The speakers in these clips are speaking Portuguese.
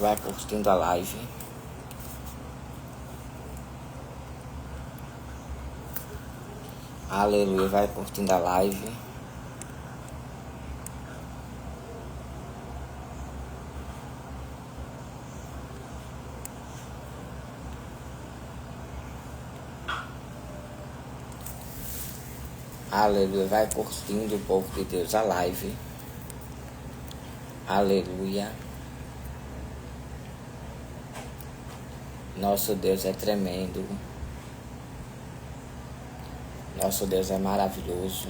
Vai curtindo a live. Aleluia, vai curtindo a live. Aleluia, vai curtindo, o povo de Deus, a live. Aleluia. Nosso Deus é tremendo. Nosso Deus é maravilhoso.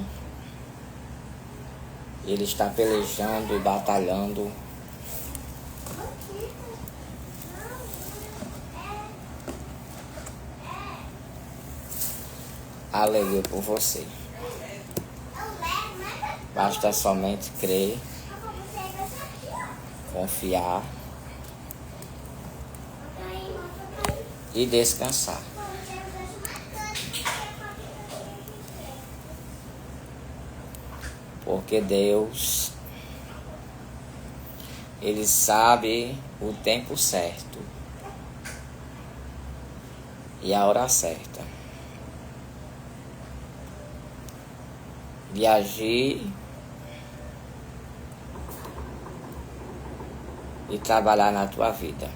Ele está pelejando e batalhando. Aleluia por você. Basta somente crer, confiar e descansar. Porque Deus, Ele sabe o tempo certo e a hora certa de agir e trabalhar na tua vida.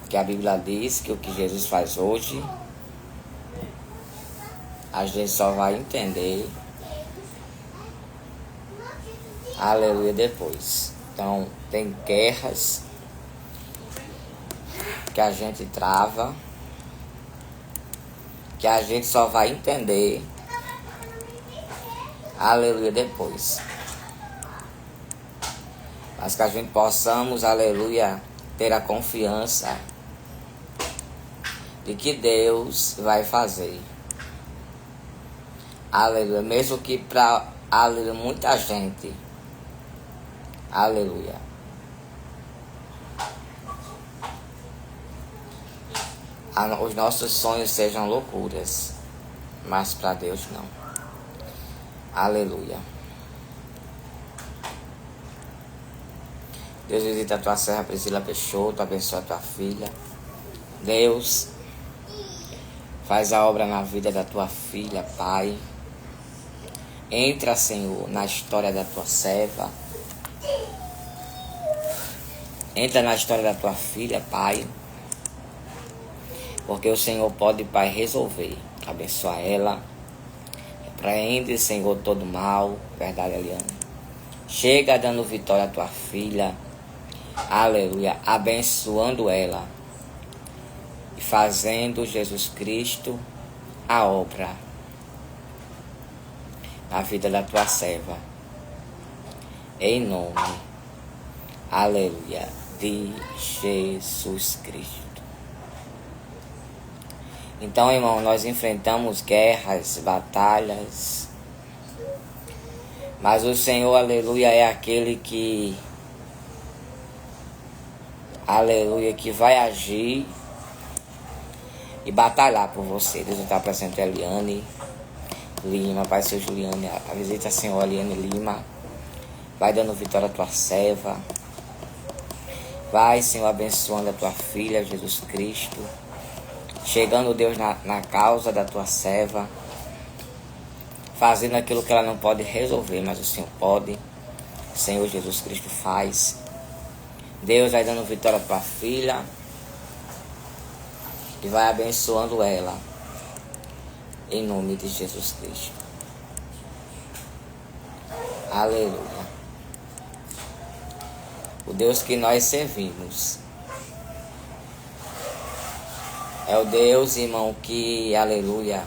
Porque a Bíblia diz que o que Jesus faz hoje, a gente só vai entender, aleluia, depois. Então, tem guerras que a gente trava, que a gente só vai entender, aleluia, depois. Mas que a gente possamos, aleluia, ter a confiança de que Deus vai fazer. Aleluia. Mesmo que para, aleluia, muita gente, aleluia, os nossos sonhos sejam loucuras, mas para Deus não. Aleluia. Deus visita a tua serva Priscila Peixoto, abençoa a tua filha. Deus, faz a obra na vida da tua filha, Pai. Entra, Senhor, na história da tua serva. Entra na história da tua filha, Pai. Porque o Senhor pode, Pai, resolver. Abençoa ela. Repreende, Senhor, todo mal. Verdade, Eliane. Chega dando vitória à tua filha. Aleluia. Abençoando ela. E fazendo Jesus Cristo a obra na vida da tua serva. Em nome, aleluia, de Jesus Cristo. Então, irmão, nós enfrentamos guerras, batalhas. Mas o Senhor, aleluia, é aquele que, aleluia, que vai agir e batalhar por você. Deus está presente, Eliane Lima, Pai, seu Juliane, a visita a Senhor Eliane Lima. Vai dando vitória à tua serva. Vai, Senhor, abençoando a tua filha, Jesus Cristo. Chegando, Deus, na causa da tua serva. Fazendo aquilo que ela não pode resolver, mas o Senhor pode. O Senhor Jesus Cristo faz. Deus vai dando vitória à tua filha. E vai abençoando ela. Em nome de Jesus Cristo. Aleluia. O Deus que nós servimos é o Deus, irmão, que, aleluia,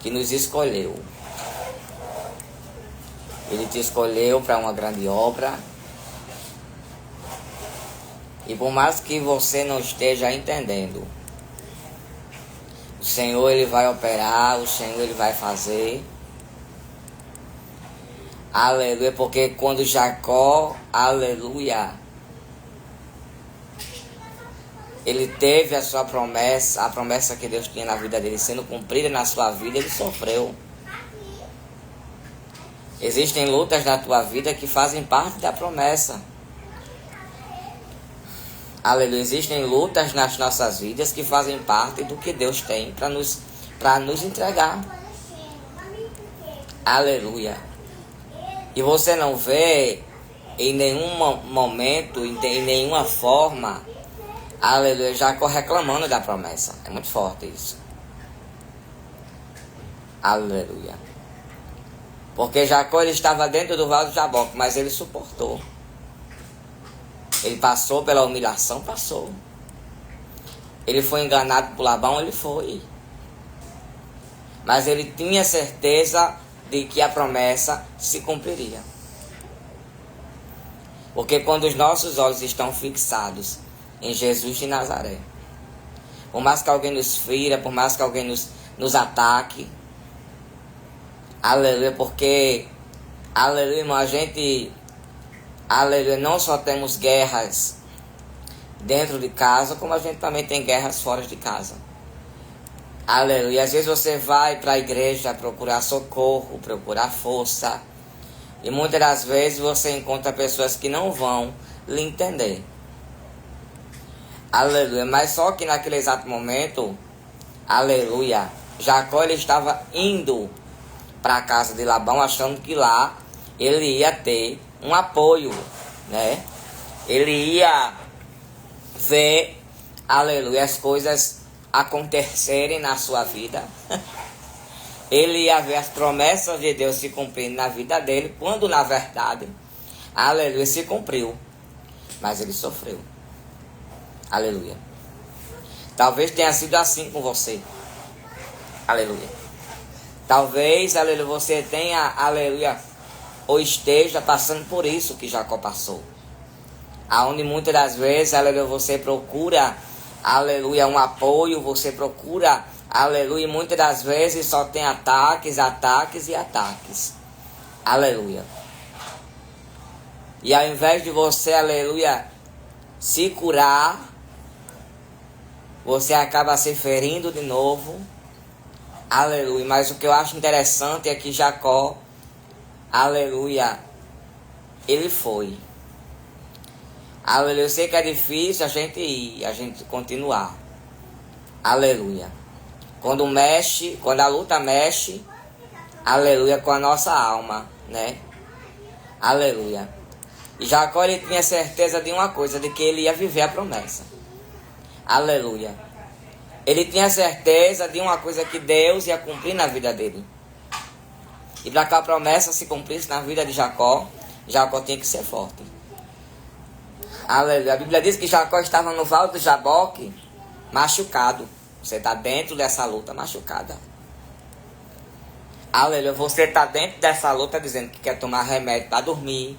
que nos escolheu. Ele te escolheu para uma grande obra. E por mais que você não esteja entendendo, o Senhor, Ele vai operar, o Senhor, Ele vai fazer. Aleluia, porque quando Jacó, aleluia, ele teve a sua promessa, a promessa que Deus tinha na vida dele sendo cumprida na sua vida, ele sofreu. Existem lutas na tua vida que fazem parte da promessa. Aleluia. Existem lutas nas nossas vidas que fazem parte do que Deus tem para nos entregar. Aleluia. E você não vê em nenhum momento, em nenhuma forma, aleluia, Jacó reclamando da promessa. É muito forte isso. Aleluia. Porque Jacó ele estava dentro do vale do Jaboque, mas ele suportou. Ele passou pela humilhação, passou. Ele foi enganado por Labão, ele foi. Mas ele tinha certeza de que a promessa se cumpriria. Porque quando os nossos olhos estão fixados em Jesus de Nazaré, por mais que alguém nos fira, por mais que alguém nos ataque, aleluia, porque, aleluia, irmão, a gente, aleluia, não só temos guerras dentro de casa, como a gente também tem guerras fora de casa. Aleluia, às vezes você vai para a igreja procurar socorro, procurar força, e muitas das vezes você encontra pessoas que não vão lhe entender. Aleluia, mas só que naquele exato momento, aleluia, Jacó ele estava indo para a casa de Labão, achando que lá ele ia ter um apoio, né? Ele ia ver, aleluia, as coisas acontecerem na sua vida. Ele ia ver as promessas de Deus se cumprindo na vida dele, quando na verdade, aleluia, se cumpriu. Mas ele sofreu. Aleluia. Talvez tenha sido assim com você. Aleluia. Talvez, aleluia, você tenha, aleluia, ou esteja passando por isso que Jacó passou. Aonde muitas das vezes, aleluia, você procura, aleluia, um apoio, você procura, aleluia, muitas das vezes só tem ataques, ataques e ataques. Aleluia. E ao invés de você, aleluia, se curar, você acaba se ferindo de novo. Aleluia. Mas o que eu acho interessante é que Jacó, aleluia, ele foi. Aleluia. Eu sei que é difícil a gente ir, a gente continuar. Aleluia. Quando a luta mexe, aleluia, com a nossa alma, né? Aleluia. E Jacó ele tinha certeza de uma coisa, de que ele ia viver a promessa. Aleluia. Ele tinha certeza de uma coisa, que Deus ia cumprir na vida dele. E para que a promessa se cumprisse na vida de Jacó, Jacó tinha que ser forte. Aleluia. A Bíblia diz que Jacó estava no vale do Jaboque, machucado. Você está dentro dessa luta machucada. Aleluia. Você está dentro dessa luta dizendo que quer tomar remédio para dormir.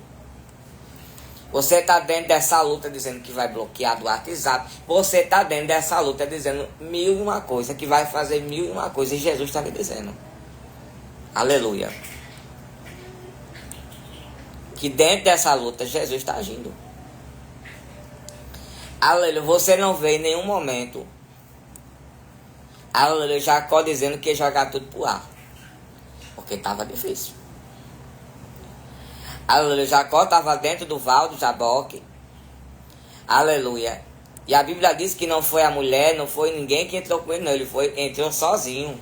Você está dentro dessa luta dizendo que vai bloquear do WhatsApp. Você está dentro dessa luta dizendo mil e uma coisa, que vai fazer mil e uma coisa. E Jesus está lhe dizendo. Aleluia. Que dentro dessa luta Jesus está agindo. Aleluia. Você não vê em nenhum momento, aleluia, Jacó dizendo que ia jogar tudo pro ar. Porque estava difícil. Aleluia. Jacó estava dentro do vale do Jaboque. Aleluia. E a Bíblia diz que não foi a mulher, não foi ninguém que entrou com ele, não. Ele entrou sozinho.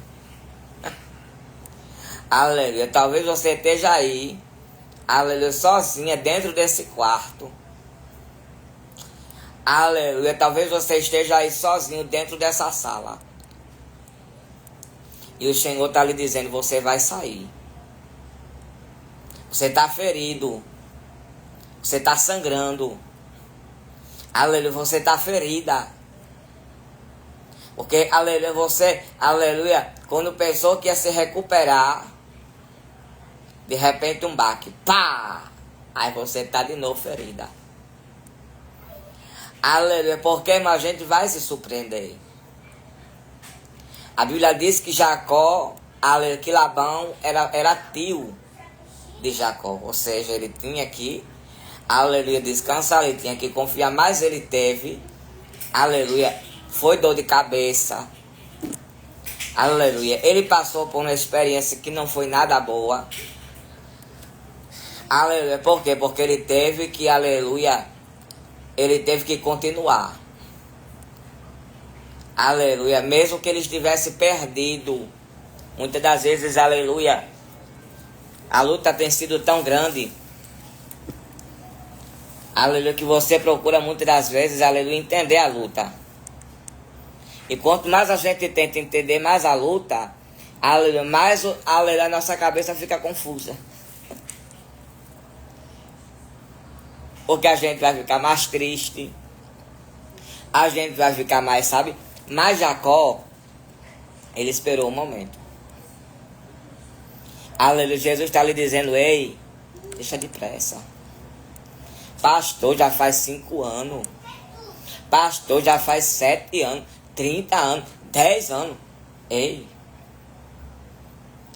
Aleluia. Talvez você esteja aí, aleluia, sozinha dentro desse quarto. Aleluia. Talvez você esteja aí sozinho dentro dessa sala. E o Senhor está lhe dizendo, você vai sair. Você está ferido. Você está sangrando. Aleluia, você está ferida. Porque, aleluia, você, aleluia, quando pensou que ia se recuperar, de repente um baque, pá! Aí você está de novo ferida. Aleluia, porque a gente vai se surpreender. A Bíblia diz que Jacó, aleluia, que Labão era tio de Jacó. Ou seja, ele tinha que, aleluia, descansar, ele tinha que confiar, mas ele teve, aleluia, foi dor de cabeça. Aleluia, ele passou por uma experiência que não foi nada boa. Aleluia. Por quê? Porque ele teve que, aleluia, ele teve que continuar. Aleluia. Mesmo que ele estivesse perdido. Muitas das vezes, aleluia, a luta tem sido tão grande. Aleluia, que você procura muitas das vezes, aleluia, entender a luta. E quanto mais a gente tenta entender mais a luta, aleluia, mais aleluia, a nossa cabeça fica confusa. Porque a gente vai ficar mais triste. A gente vai ficar mais, sabe? Mas Jacó, ele esperou um momento. Aleluia, Jesus está lhe dizendo, ei, deixa depressa. Pastor, já faz 5 anos. Pastor, já faz 7 anos, 30 anos, 10 anos. Ei.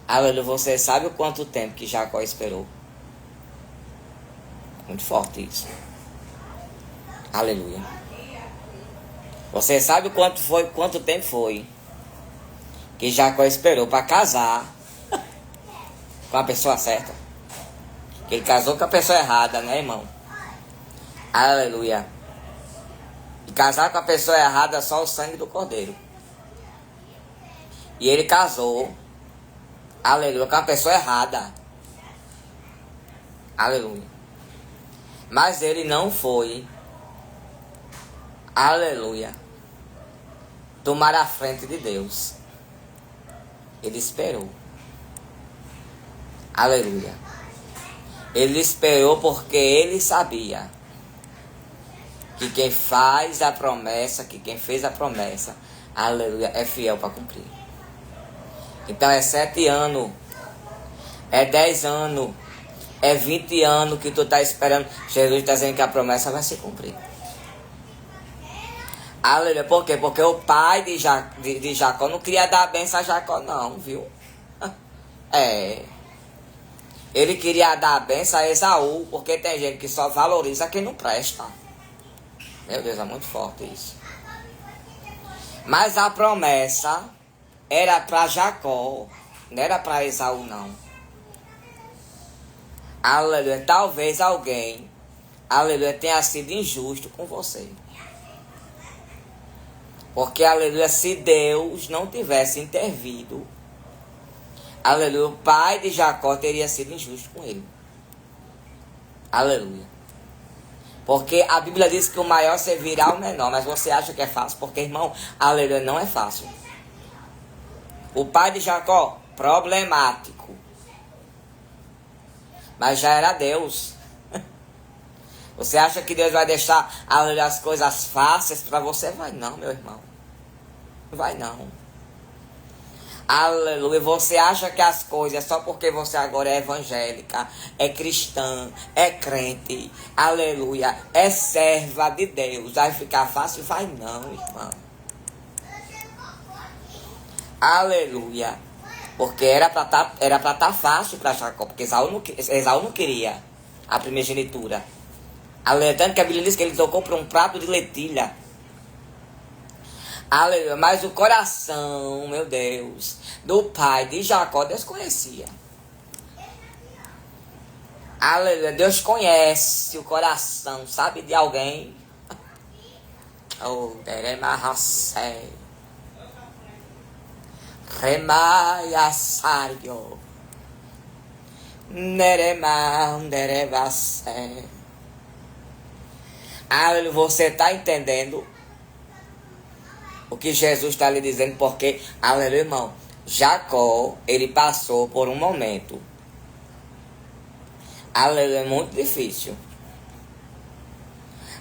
Aleluia, você sabe o quanto tempo que Jacó esperou? Muito forte isso. Aleluia. Você sabe quanto tempo foi que Jacó esperou para casar com a pessoa certa? Que ele casou com a pessoa errada, né, irmão? Aleluia. E casar com a pessoa errada é só o sangue do cordeiro. E ele casou, aleluia, com a pessoa errada. Aleluia. Mas ele não foi, aleluia, tomar a frente de Deus. Ele esperou. Aleluia. Ele esperou porque ele sabia que quem faz a promessa, que quem fez a promessa, aleluia, é fiel para cumprir. Então é 7 anos, é 10 anos, é 20 anos que tu está esperando. Jesus está dizendo que a promessa vai se cumprir. Aleluia. Por quê? Porque o pai de Jacó não queria dar a bênção a Jacó não, viu? Ele queria dar a bênção a Esaú, porque tem gente que só valoriza quem não presta. Meu Deus, é muito forte isso. Mas a promessa era para Jacó, não era para Esaú não. Aleluia. Talvez alguém, aleluia, tenha sido injusto com você. Porque, aleluia, se Deus não tivesse intervido, aleluia, o pai de Jacó teria sido injusto com ele. Aleluia. Porque a Bíblia diz que o maior servirá ao menor. Mas você acha que é fácil? Porque, irmão, aleluia, não é fácil. O pai de Jacó, problemático. Mas já era Deus. Você acha que Deus vai deixar, aleluia, as coisas fáceis para você? Vai não, meu irmão. Vai não. Aleluia. Você acha que as coisas, só porque você agora é evangélica, é cristã, é crente, aleluia, é serva de Deus, vai ficar fácil? Vai não, irmão. Aleluia. Porque era para tá fácil para Jacó, porque Esaú não queria a primogenitura. Aleluia. Tanto que a Bíblia diz que ele tocou por um prato de lentilha. Aleluia. Mas o coração, meu Deus, do pai de Jacó, Deus conhecia. Aleluia. Deus conhece o coração, sabe, de alguém. Oh, Deremarracé. Remaiasário. Neremam, Derevacé. Aleluia. Você está entendendo o que Jesus está lhe dizendo? Porque, aleluia, irmão, Jacó, ele passou por um momento, aleluia, muito difícil.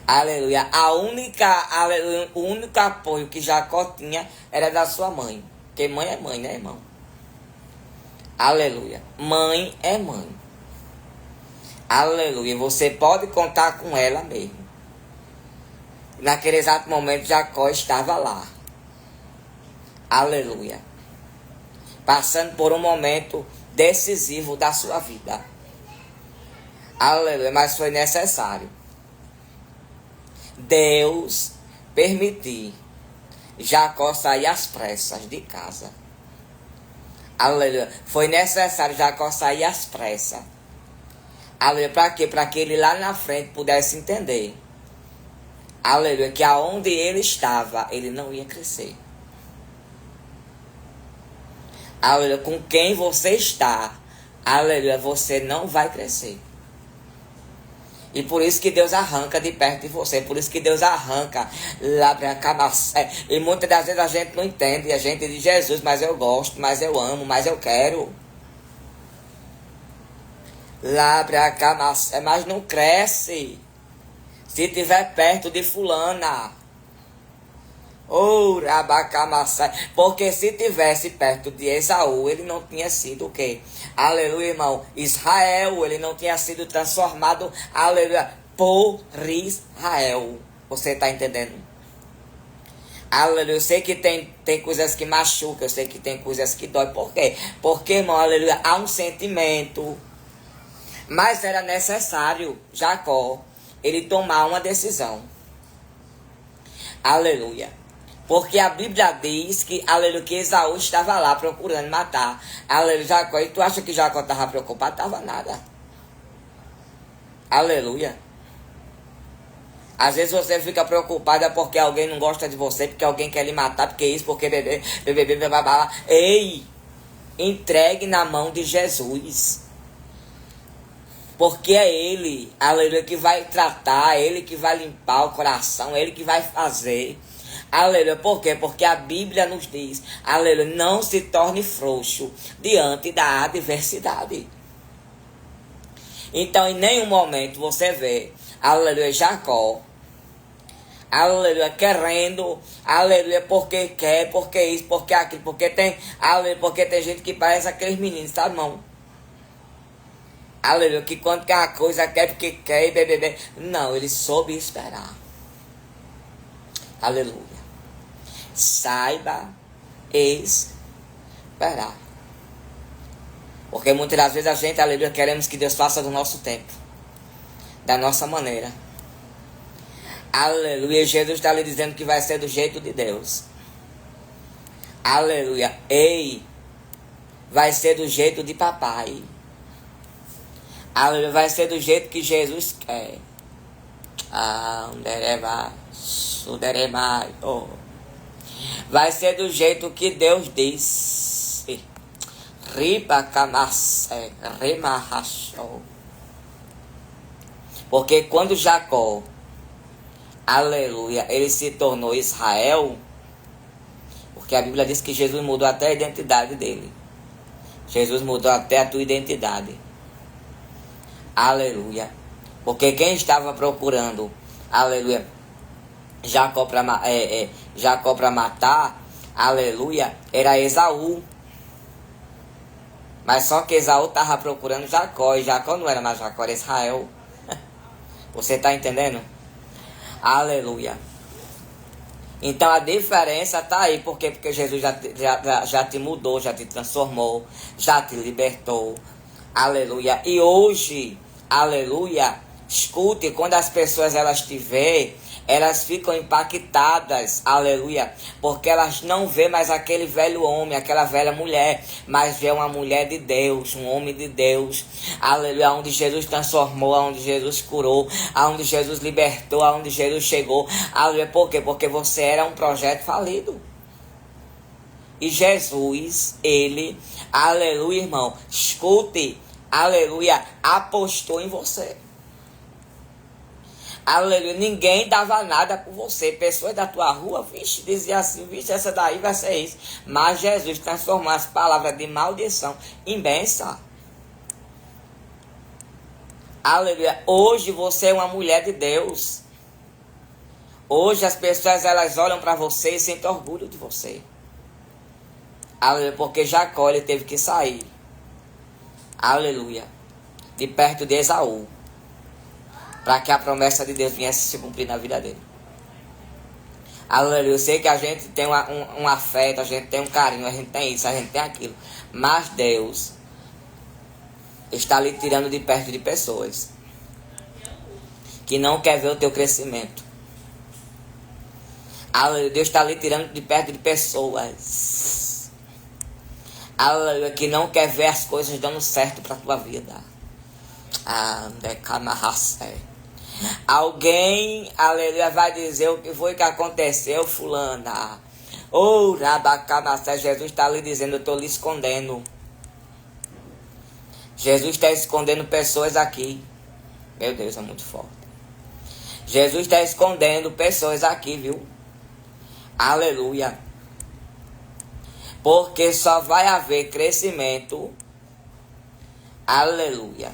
Aleluia. Aleluia, o único apoio que Jacó tinha era da sua mãe. Porque mãe é mãe, né, irmão? Aleluia. Mãe é mãe. Aleluia. Você pode contar com ela mesmo. Naquele exato momento, Jacó estava lá. Aleluia. Passando por um momento decisivo da sua vida. Aleluia. Mas foi necessário Deus permitir Jacó sair às pressas de casa. Aleluia. Foi necessário Jacó sair às pressas. Aleluia, para quê? Para que ele lá na frente pudesse entender. Aleluia, que aonde ele estava, ele não ia crescer. Aleluia, com quem você está, aleluia, você não vai crescer. E por isso que Deus arranca de perto de você. Por isso que Deus arranca lá para acabar. E muitas das vezes a gente não entende. A gente diz, Jesus, mas eu gosto, mas eu amo, mas eu quero. Lá para acabar, mas não cresce. Se tiver perto de fulana. Oh, Rabacamassai. Porque se tivesse perto de Esaú, ele não tinha sido o quê? Aleluia, irmão. Israel, ele não tinha sido transformado, aleluia, por Israel. Você está entendendo? Aleluia. Eu sei que tem coisas que machucam, eu sei que tem coisas que dói. Por quê? Porque, irmão, aleluia, há um sentimento. Mas era necessário Jacó, ele tomar uma decisão. Aleluia. Porque a Bíblia diz que, aleluia, que Esaú estava lá procurando matar, aleluia, Jacó. E tu acha que Jacó estava preocupado? Estava nada. Aleluia. Às vezes você fica preocupada porque alguém não gosta de você, porque alguém quer lhe matar, porque isso, porque bebê. Ei, entregue na mão de Jesus. Porque é Ele, aleluia, que vai tratar, é Ele que vai limpar o coração, é Ele que vai fazer. Aleluia, por quê? Porque a Bíblia nos diz, aleluia, não se torne frouxo diante da adversidade. Então, em nenhum momento você vê, aleluia, Jacó, aleluia, querendo, aleluia, porque quer, porque isso, porque aquilo, porque tem, aleluia, porque tem gente que parece aqueles meninos, tá, irmão? Aleluia, que quando quer uma coisa, quer porque quer, bebê. Não, ele soube esperar. Aleluia. Saiba esperar. Porque muitas das vezes a gente, aleluia, queremos que Deus faça do nosso tempo. Da nossa maneira. Aleluia, Jesus está lhe dizendo que vai ser do jeito de Deus. Aleluia. Ei, vai ser do jeito de papai. Aleluia, vai ser do jeito que Jesus quer. Vai ser do jeito que Deus disse. Porque quando Jacó, aleluia, ele se tornou Israel, porque a Bíblia diz que Jesus mudou até a identidade dele. Jesus mudou até a tua identidade. Aleluia. Porque quem estava procurando, aleluia, Jacó para matar, aleluia, era Esaú. Mas só que Esaú estava procurando Jacó, e Jacó não era mais Jacó, era Israel. Você está entendendo? Aleluia. Então a diferença está aí, porque Jesus já te mudou, já te transformou, já te libertou. Aleluia. E hoje, aleluia, escute, quando as pessoas elas te veem, elas ficam impactadas, aleluia, porque elas não vê mais aquele velho homem, aquela velha mulher, mas vê uma mulher de Deus, um homem de Deus, aleluia, onde Jesus transformou, onde Jesus curou, onde Jesus libertou, onde Jesus chegou, aleluia, por quê? Porque você era um projeto falido. E Jesus, ele, aleluia, irmão, escute, aleluia, apostou em você. Aleluia, ninguém dava nada por você. Pessoas da tua rua, vixe, dizia assim, vixe, essa daí vai ser isso. Mas Jesus transformou as palavras de maldição em bênção. Aleluia, hoje você é uma mulher de Deus. Hoje as pessoas, elas olham para você e sentem orgulho de você. Aleluia, porque Jacó, ele teve que sair. Aleluia, de perto de Esaú, para que a promessa de Deus viesse se cumprir na vida dele. Aleluia, eu sei que a gente tem um afeto, a gente tem um carinho, a gente tem isso, a gente tem aquilo. Mas Deus está lhe tirando de perto de pessoas que não quer ver o teu crescimento. Aleluia, Deus está lhe tirando de perto de pessoas, aleluia, que não quer ver as coisas dando certo para a tua vida. Alguém, aleluia, vai dizer o que foi que aconteceu, fulana. Oh, Rabacamassé, Jesus está lhe dizendo, eu estou lhe escondendo. Jesus está escondendo pessoas aqui. Meu Deus, é muito forte. Jesus está escondendo pessoas aqui, viu? Aleluia. Porque só vai haver crescimento. Aleluia.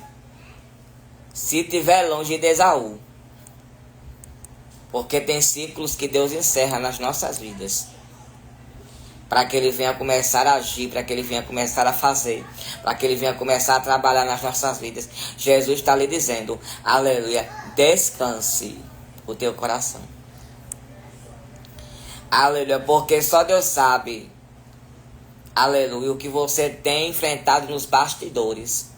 Se tiver longe de Esaú. Porque tem ciclos que Deus encerra nas nossas vidas. Para que Ele venha começar a agir, para que Ele venha começar a fazer, para que Ele venha começar a trabalhar nas nossas vidas. Jesus está lhe dizendo, aleluia, descanse o teu coração. Aleluia, porque só Deus sabe, aleluia, o que você tem enfrentado nos bastidores.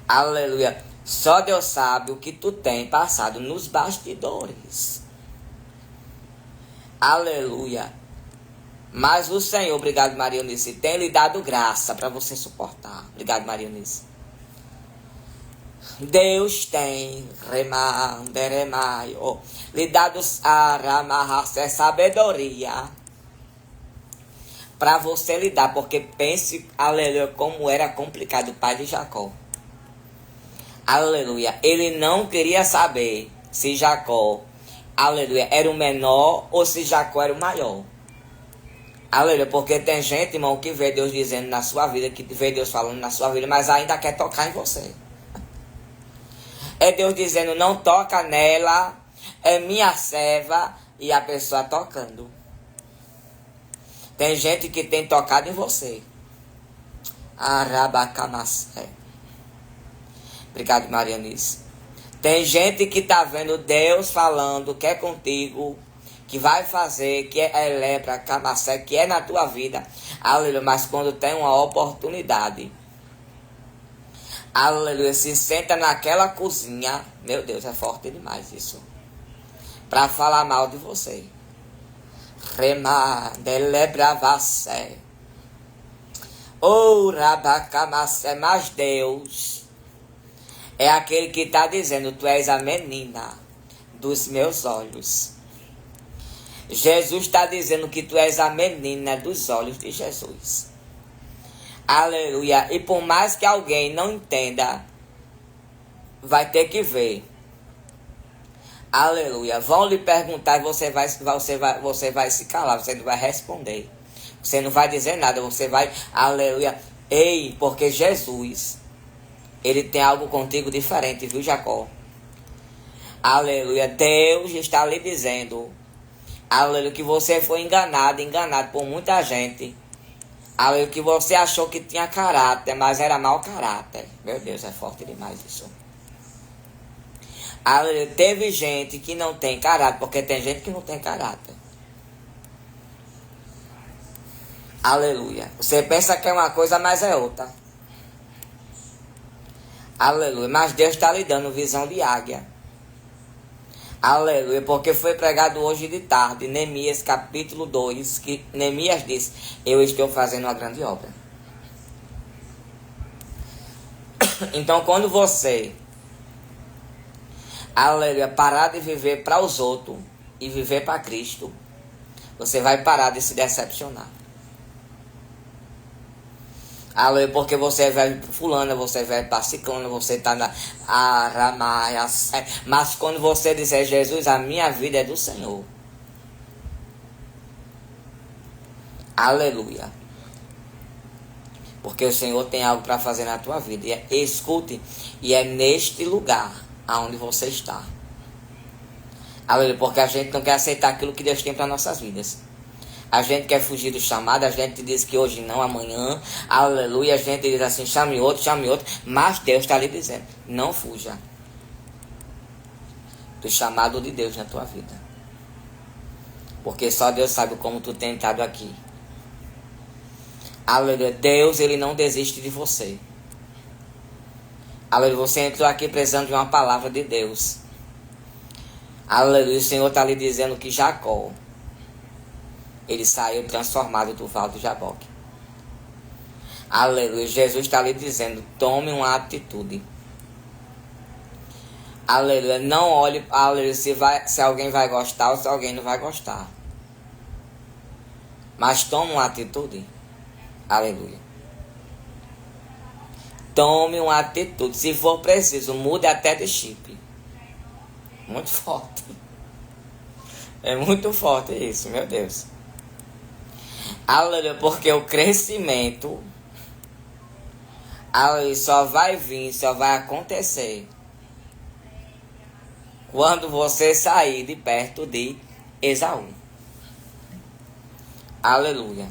Aleluia, só Deus sabe o que tu tem passado nos bastidores. Aleluia. Mas o Senhor, obrigado Maria Eunice, tem lhe dado graça para você suportar. Obrigado Maria Eunice. Deus tem lhe dado sabedoria para você lidar. Porque pense, aleluia, como era complicado o pai de Jacó. Aleluia. Ele não queria saber se Jacó, aleluia, era o menor ou se Jacó era o maior. Aleluia, porque tem gente, irmão, que vê Deus dizendo na sua vida, que vê Deus falando na sua vida, mas ainda quer tocar em você. É Deus dizendo, não toca nela, é minha serva, e a pessoa tocando. Tem gente que tem tocado em você. Arabacamassé. Obrigado, Maria Eunice. Tem gente que está vendo Deus falando que é contigo, que vai fazer, que é lepra, camacé, que é na tua vida. Aleluia, mas quando tem uma oportunidade, aleluia, se senta naquela cozinha, meu Deus, é forte demais isso, para falar mal de você. Remar, delebravassé. Oh, rabacamacé, mas Deus é aquele que está dizendo, tu és a menina dos meus olhos. Jesus está dizendo que tu és a menina dos olhos de Jesus. Aleluia. E por mais que alguém não entenda, vai ter que ver. Aleluia. Vão lhe perguntar e você vai se calar, você não vai responder. Você não vai dizer nada, você vai, aleluia. Ei, porque Jesus, Ele tem algo contigo diferente, viu, Jacó? Aleluia. Deus está lhe dizendo, aleluia, que você foi enganado por muita gente. Aleluia, que você achou que tinha caráter, mas era mau caráter. Meu Deus, é forte demais isso. Aleluia, teve gente que não tem caráter, porque tem gente que não tem caráter. Aleluia. Você pensa que é uma coisa, mas é outra. Aleluia, mas Deus está lhe dando visão de águia. Aleluia, porque foi pregado hoje de tarde, Neemias capítulo 2, que Neemias disse, eu estou fazendo uma grande obra. Então quando você, aleluia, parar de viver para os outros e viver para Cristo, você vai parar de se decepcionar. Aleluia, porque você é velho para fulano, você é velho para ciclano, você está na aramaia. Mas quando você disser, Jesus, a minha vida é do Senhor. Aleluia. Porque o Senhor tem algo para fazer na tua vida. E escute, e é neste lugar aonde você está. Aleluia, porque a gente não quer aceitar aquilo que Deus tem para nossas vidas. A gente quer fugir do chamado, a gente diz que hoje não, amanhã, aleluia, a gente diz assim, chame outro, mas Deus está lhe dizendo, não fuja do chamado de Deus na tua vida. Porque só Deus sabe como tu tem entrado aqui. Aleluia, Deus, Ele não desiste de você. Aleluia, você entrou aqui precisando de uma palavra de Deus. Aleluia, o Senhor está lhe dizendo que Jacó, ele saiu transformado do Val do Jaboque. Aleluia. Jesus está lhe dizendo, tome uma atitude. Aleluia. Não olhe, aleluia, se alguém vai gostar ou se alguém não vai gostar. Mas tome uma atitude. Aleluia. Tome uma atitude. Se for preciso, mude até de chip. Muito forte. É muito forte isso, meu Deus. Aleluia, porque o crescimento, aleluia, só vai vir, só vai acontecer quando você sair de perto de Esaú. Aleluia.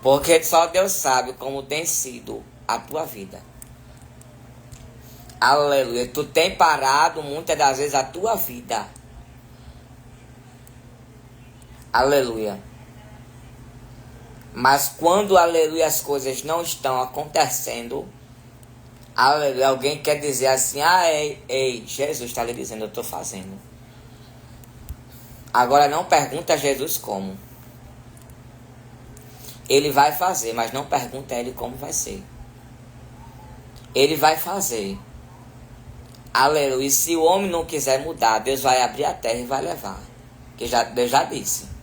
Porque só Deus sabe como tem sido a tua vida. Aleluia. Tu tem parado muitas das vezes a tua vida. Aleluia. Mas quando, aleluia, as coisas não estão acontecendo, aleluia, alguém quer dizer assim, ei, Jesus está lhe dizendo, eu estou fazendo. Agora não pergunta a Jesus como. Ele vai fazer, mas não pergunta a ele como vai ser. Ele vai fazer. Aleluia. E se o homem não quiser mudar, Deus vai abrir a terra e vai levar. Que Deus já disse.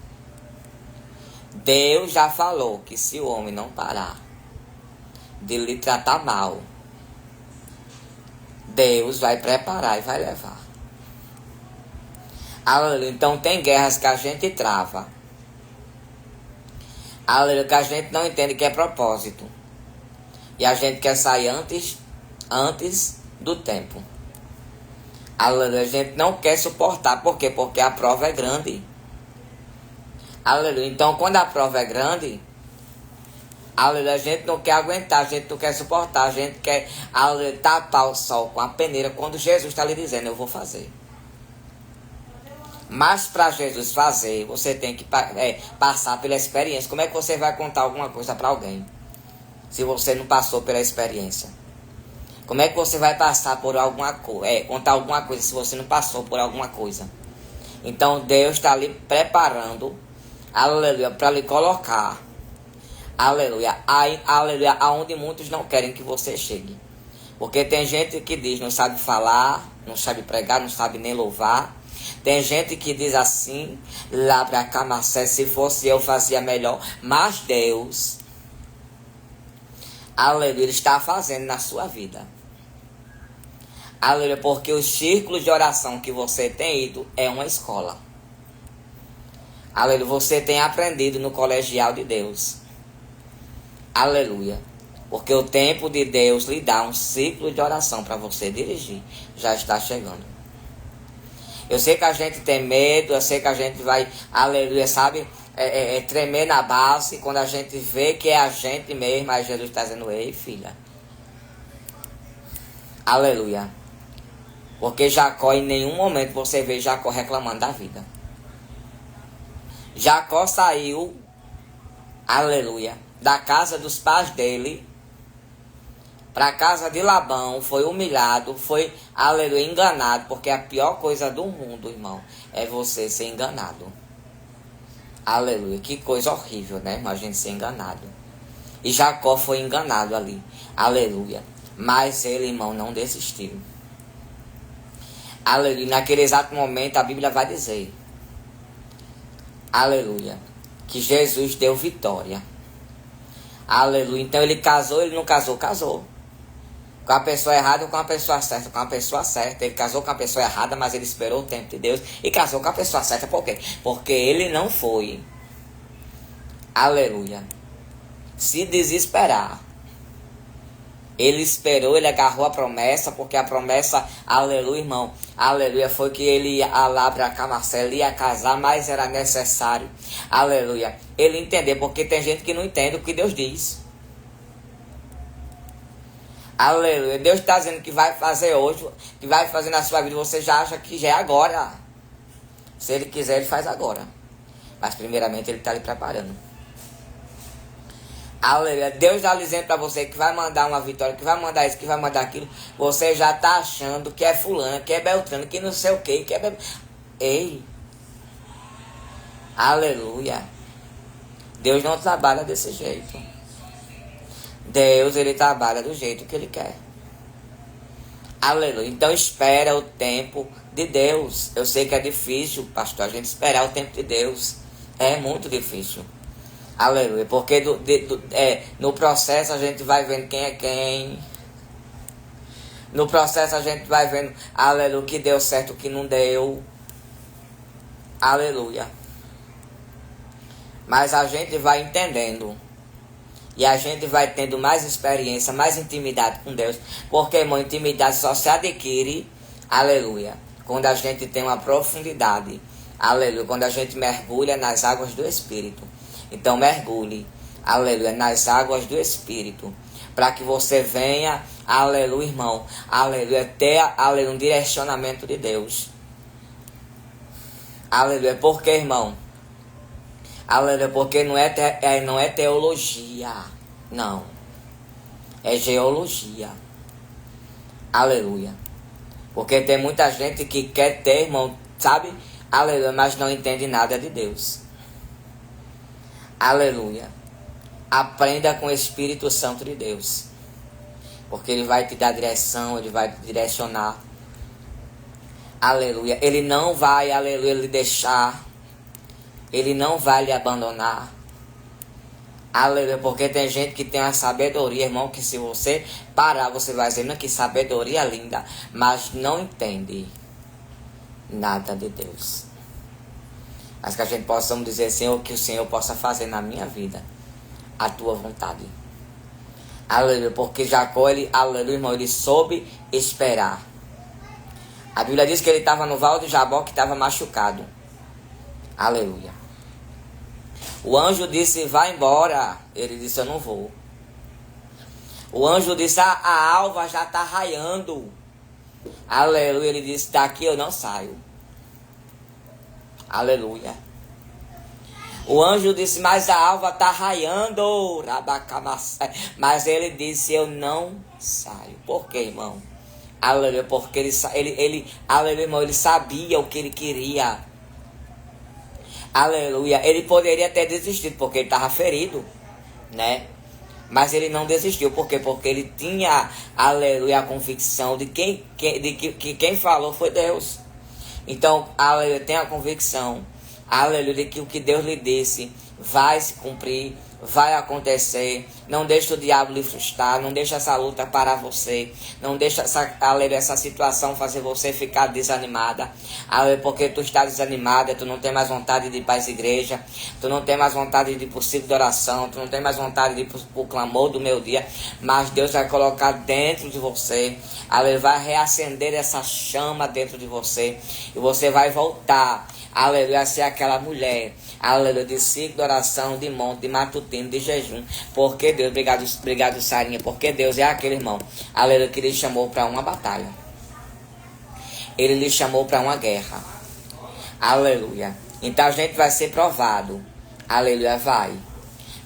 Deus já falou que se o homem não parar de lhe tratar mal, Deus vai preparar e vai levar. Aleluia. Então tem guerras que a gente trava. Aleluia. Que a gente não entende que é propósito. E a gente quer sair antes do tempo. Aleluia. A gente não quer suportar. Por quê? Porque a prova é grande. Aleluia. Então quando a prova é grande, aleluia, a gente não quer aguentar, a gente não quer suportar, a gente quer, aleluia, tapar o sol com a peneira quando Jesus está lhe dizendo, eu vou fazer. Mas para Jesus fazer, você tem que passar pela experiência. Como é que você vai contar alguma coisa para alguém se você não passou pela experiência? Como é que você vai passar por alguma coisa, contar alguma coisa se você não passou por alguma coisa? Então Deus está lhe preparando, aleluia, para lhe colocar, aleluia, aleluia, aonde muitos não querem que você chegue. Porque tem gente que diz, não sabe falar, não sabe pregar, não sabe nem louvar. Tem gente que diz assim, lá pra cá, Marcelo, se fosse eu fazia melhor. Mas Deus, aleluia, Ele está fazendo na sua vida. Aleluia, porque os círculos de oração que você tem ido é uma escola. Aleluia, você tem aprendido no colegial de Deus. Aleluia, porque o tempo de Deus lhe dá um ciclo de oração para você dirigir. Já está chegando. Eu sei que a gente tem medo, eu sei que a gente vai, aleluia, sabe, tremer na base quando a gente vê que é a gente mesmo, aí Jesus está dizendo, ei filha, aleluia, porque Jacó, em nenhum momento você vê Jacó reclamando da vida. Jacó saiu, aleluia, da casa dos pais dele, para a casa de Labão, foi humilhado, foi, aleluia, enganado, porque a pior coisa do mundo, irmão, é você ser enganado. Aleluia, que coisa horrível, né, irmão, a gente ser enganado. E Jacó foi enganado ali, aleluia, mas ele, irmão, não desistiu. Aleluia, naquele exato momento a Bíblia vai dizer, aleluia, que Jesus deu vitória. Aleluia, então ele casou, ele não casou, casou. Com a pessoa errada ou com a pessoa certa? Com a pessoa certa. Ele casou com a pessoa errada, mas ele esperou o tempo de Deus e casou com a pessoa certa. Por quê? Porque ele não foi, aleluia, se desesperar. Ele esperou, ele agarrou a promessa, porque a promessa, aleluia, irmão, aleluia, foi que ele ia lá pra cá, Marcelo, ia casar, mas era necessário, aleluia, ele entender, porque tem gente que não entende o que Deus diz. Aleluia, Deus está dizendo que vai fazer hoje, que vai fazer na sua vida, você já acha que já é agora. Se ele quiser, ele faz agora. Mas primeiramente ele está lhe preparando. Aleluia, Deus está dizendo para você que vai mandar uma vitória, que vai mandar isso, que vai mandar aquilo. Você já está achando que é fulano, que é Beltrano, que não sei o que, que é... Ei, aleluia, Deus não trabalha desse jeito. Deus, ele trabalha do jeito que ele quer. Aleluia. Então espera o tempo de Deus. Eu sei que é difícil, pastor, a gente esperar o tempo de Deus. É muito difícil. Aleluia. Porque no processo a gente vai vendo quem é quem. No processo a gente vai vendo, aleluia, o que deu certo, o que não deu. Aleluia. Mas a gente vai entendendo. E a gente vai tendo mais experiência, mais intimidade com Deus. Porque, irmão, intimidade só se adquire, aleluia, quando a gente tem uma profundidade. Aleluia. Quando a gente mergulha nas águas do Espírito. Então mergulhe, aleluia, nas águas do Espírito. Para que você venha, aleluia, irmão, aleluia, ter, aleluia, um direcionamento de Deus. Aleluia. Porque, irmão, aleluia, porque não é teologia, não. É geologia. Aleluia. Porque tem muita gente que quer ter, irmão, sabe? Aleluia, mas não entende nada de Deus. Aleluia. Aprenda com o Espírito Santo de Deus. Porque ele vai te dar direção, ele vai te direcionar. Aleluia. Ele não vai, aleluia, lhe deixar. Ele não vai lhe abandonar. Aleluia. Porque tem gente que tem uma sabedoria, irmão, que se você parar, você vai dizer, não, que sabedoria linda. Mas não entende nada de Deus. Mas que a gente possa dizer, Senhor, que o Senhor possa fazer na minha vida a tua vontade. Aleluia. Porque Jacó, aleluia, irmão, ele soube esperar. A Bíblia diz que ele estava no Val de Jabó, que estava machucado. Aleluia. O anjo disse, vai embora. Ele disse, eu não vou. O anjo disse, a alva já está raiando. Aleluia. Ele disse, daqui eu não saio. Aleluia. O anjo disse, mas a alva está raiando. Mas ele disse, eu não saio. Por quê, irmão? Aleluia. Porque aleluia, irmão, ele sabia o que ele queria. Aleluia. Ele poderia ter desistido, porque ele estava ferido, né? Mas ele não desistiu. Por quê? Porque ele tinha, aleluia, a convicção de que quem falou foi Deus. Então, aleluia, tem a convicção, aleluia, de que o que Deus lhe disse vai se cumprir, vai acontecer. Não deixe o diabo lhe frustrar, não deixe essa luta parar você, não deixe essa situação fazer você ficar desanimada, porque tu está desanimada, tu não tem mais vontade de ir para as igrejas, tu não tem mais vontade de ir para o ciclo de oração, tu não tem mais vontade de ir para o clamor do meu dia, mas Deus vai colocar dentro de você, vai reacender essa chama dentro de você, e você vai voltar, aleluia, a ser aquela mulher, aleluia, de ciclo de oração, de monte, de matutino, de jejum. Porque Deus, obrigado Sarinha, porque Deus é aquele irmão, aleluia, que lhe chamou para uma batalha. Ele lhe chamou para uma guerra. Aleluia. Então a gente vai ser provado. Aleluia, vai.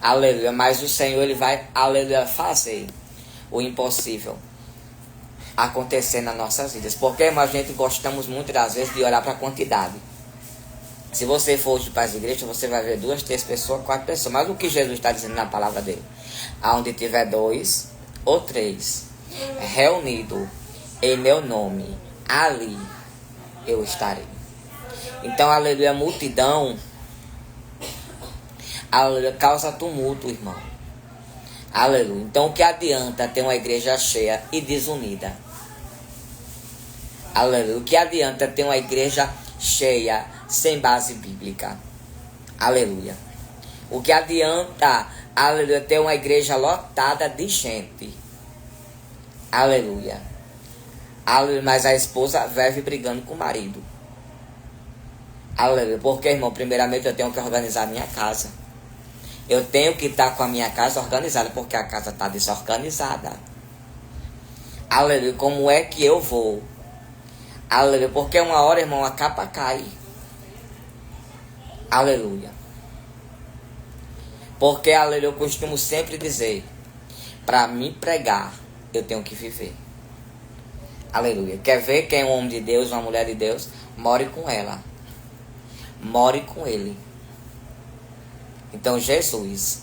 Aleluia, mas o Senhor, ele vai, aleluia, fazer o impossível acontecer nas nossas vidas. Porque a gente gostamos muito das vezes de olhar para a quantidade. Se você for hoje para as igrejas, você vai ver 2, 3 pessoas, 4 pessoas. Mas o que Jesus está dizendo na palavra dele? Aonde tiver 2 ou 3 reunidos em meu nome, ali eu estarei. Então, aleluia, multidão, aleluia, causa tumulto, irmão. Aleluia. Então, o que adianta ter uma igreja cheia e desunida? Aleluia. O que adianta ter uma igreja cheia sem base bíblica? Aleluia. O que adianta, aleluia, ter uma igreja lotada de gente? Aleluia. Aleluia, mas a esposa vive brigando com o marido. Aleluia. Porque, irmão, primeiramente eu tenho que organizar a minha casa. Eu tenho que estar com a minha casa organizada, porque a casa está desorganizada. Aleluia. Como é que eu vou? Aleluia. Porque uma hora, irmão, a capa cai. Aleluia. Porque, aleluia, eu costumo sempre dizer, para me pregar, eu tenho que viver. Aleluia. Quer ver quem é um homem de Deus, uma mulher de Deus? More com ela. More com ele. Então, Jesus,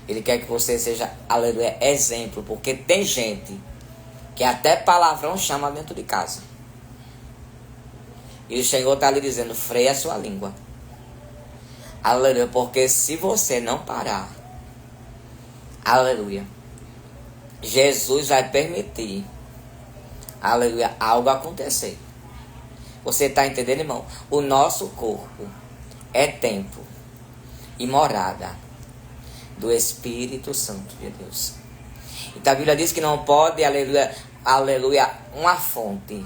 Ele quer que você seja, aleluia, exemplo. Porque tem gente que até palavrão chama dentro de casa. E o Senhor está lhe dizendo, freia a sua língua. Aleluia, porque se você não parar, aleluia, Jesus vai permitir, aleluia, algo acontecer. Você está entendendo, irmão? O nosso corpo é templo e morada do Espírito Santo de Deus. Então a Bíblia diz que não pode, aleluia, aleluia, uma fonte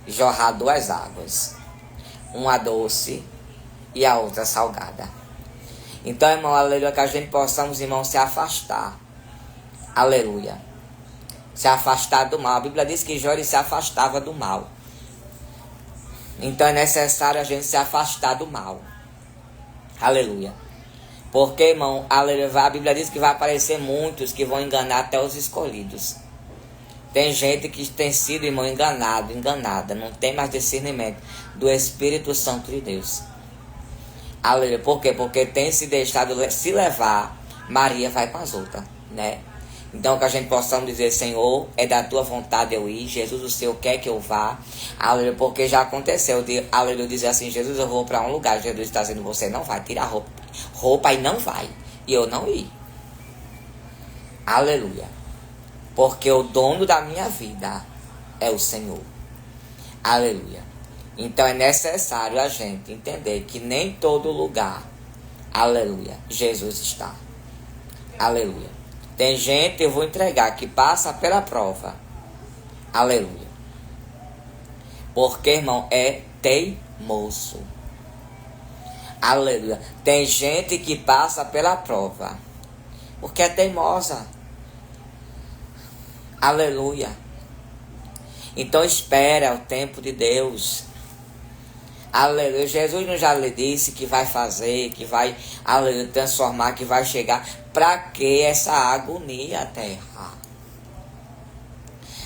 jorrar duas águas, uma doce e a outra salgada. Então, irmão, aleluia, que a gente possamos, irmão, se afastar, aleluia, se afastar do mal. A Bíblia diz que Jó se afastava do mal. Então é necessário a gente se afastar do mal, aleluia. Porque, irmão, aleluia, a Bíblia diz que vai aparecer muitos que vão enganar até os escolhidos. Tem gente que tem sido, irmão, enganada, não tem mais discernimento do Espírito Santo de Deus. Aleluia. Por quê? Porque tem se deixado se levar, Maria vai com as outras, né? Então que a gente possamos dizer, Senhor, é da tua vontade eu ir, Jesus, o Senhor quer que eu vá, aleluia, porque já aconteceu, aleluia, dizer assim, Jesus, eu vou para um lugar, Jesus está dizendo, você não vai, tira a roupa e não vai, e eu não ir, aleluia, porque o dono da minha vida é o Senhor, aleluia. Então é necessário a gente entender que nem todo lugar, aleluia, Jesus está, aleluia. Tem gente, eu vou entregar, que passa pela prova, aleluia, porque, irmão, é teimoso, aleluia. Tem gente que passa pela prova, porque é teimosa, aleluia. Então espera o tempo de Deus, aleluia. Jesus não já lhe disse que vai fazer, que vai, aleluia, transformar, que vai chegar. Para que essa agonia, terra?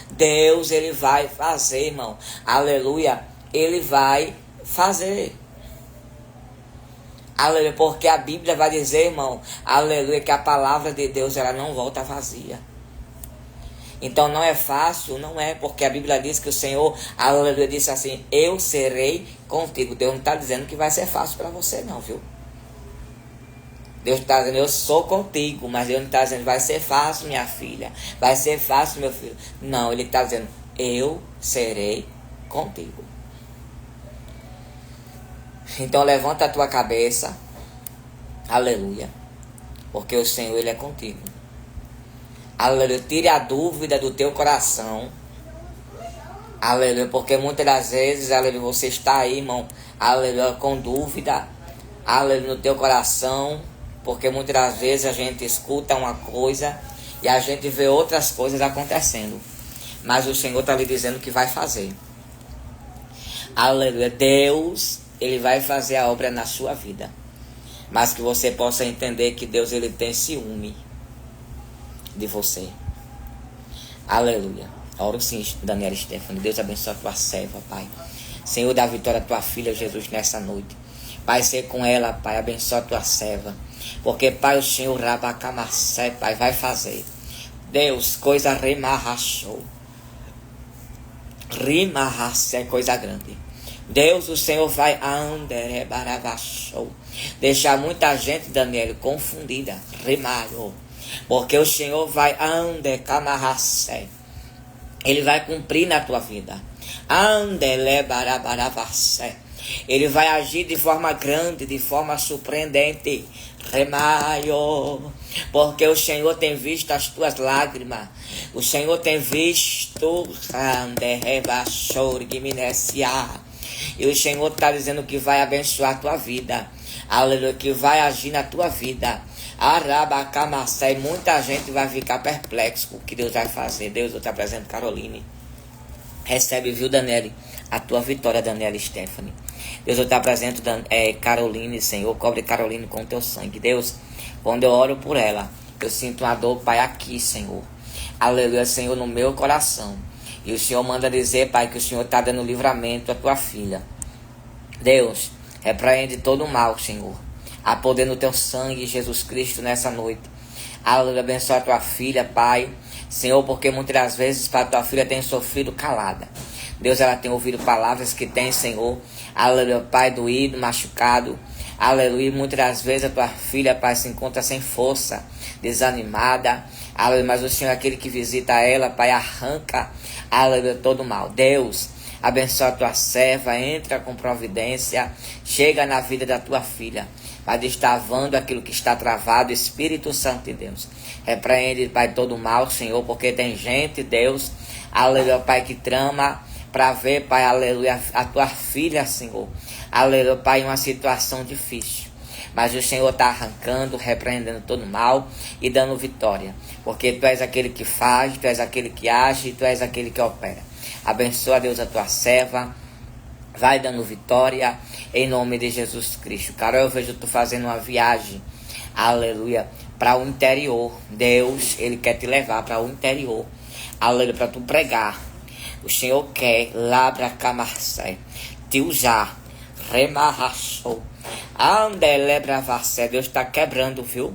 Deus, ele vai fazer, irmão, aleluia. Ele vai fazer, aleluia, porque a Bíblia vai dizer, irmão, aleluia, que a palavra de Deus, ela não volta vazia. Então não é fácil, não é, porque a Bíblia diz que o Senhor, aleluia, disse assim, eu serei contigo. Deus não está dizendo que vai ser fácil para você não, viu? Deus está dizendo, eu sou contigo, mas Deus não está dizendo, vai ser fácil, minha filha, vai ser fácil, meu filho. Não, ele está dizendo, eu serei contigo. Então levanta a tua cabeça, aleluia, porque o Senhor, ele é contigo. Aleluia, tire a dúvida do teu coração, aleluia, porque muitas das vezes, aleluia, você está aí, irmão, aleluia, com dúvida, aleluia, no teu coração, porque muitas das vezes a gente escuta uma coisa e a gente vê outras coisas acontecendo, mas o Senhor está lhe dizendo que vai fazer, aleluia. Deus, ele vai fazer a obra na sua vida, mas que você possa entender que Deus, ele tem ciúme de você, aleluia. Oro sim, Daniela Stephanie, Deus abençoe a tua serva, Pai. Senhor, dá vitória à tua filha, Jesus, nessa noite. Pai, ser com ela, Pai, abençoa a tua serva, porque, Pai, o Senhor Rabacamassé, Pai, vai fazer, Deus, coisa remarrachou, rimarrassé, coisa grande. Deus, o Senhor vai anderebaravachou, deixar muita gente, Daniel, confundida, rimarou, porque o Senhor vai anderecamarrassé, ele vai cumprir na tua vida, anderebarabaravassé. Ele vai agir de forma grande, de forma surpreendente. Remaio, porque o Senhor tem visto as tuas lágrimas. O Senhor tem visto. E o Senhor está dizendo que vai abençoar a tua vida. Aleluia, que vai agir na tua vida. Arabacamassé, e muita gente vai ficar perplexo com o que Deus vai fazer. Deus, eu te apresento Caroline. Recebe, viu, Daniele, a tua vitória, Daniela Stephanie. Deus, eu te apresento Caroline, Senhor, cobre Caroline com o teu sangue. Deus, quando eu oro por ela, eu sinto uma dor, Pai, aqui, Senhor. Aleluia, Senhor, no meu coração. E o Senhor manda dizer, Pai, que o Senhor está dando livramento à tua filha. Deus, repreende todo o mal, Senhor. Há poder no teu sangue, Jesus Cristo, nessa noite. Aleluia, abençoa a tua filha, Pai. Senhor, porque muitas das vezes, Pai, tua filha tem sofrido calada. Deus, ela tem ouvido palavras que tem, Senhor. Aleluia, Pai, doído, machucado. Aleluia, muitas das vezes a tua filha, Pai, se encontra sem força, desanimada. Aleluia, mas o Senhor é aquele que visita ela, Pai, arranca, aleluia, todo mal. Deus, abençoa a tua serva, entra com providência, chega na vida da tua filha. Vai destavando aquilo que está travado, Espírito Santo de Deus. Repreende, Pai, todo mal, Senhor, porque tem gente, Deus, aleluia, Pai, que trama para ver, Pai, aleluia, a tua filha, Senhor. Aleluia, Pai, em uma situação difícil. Mas o Senhor está arrancando, repreendendo todo mal e dando vitória. Porque Tu és aquele que faz, Tu és aquele que age, Tu és aquele que opera. Abençoa, Deus, a Tua serva. Vai dando vitória em nome de Jesus Cristo. Cara, eu vejo Tu fazendo uma viagem, aleluia, para o interior. Deus, Ele quer te levar para o interior, aleluia, para Tu pregar. O Senhor quer, labra camarcé, te usar, remarrachou, andelebravacé. Deus está quebrando, viu?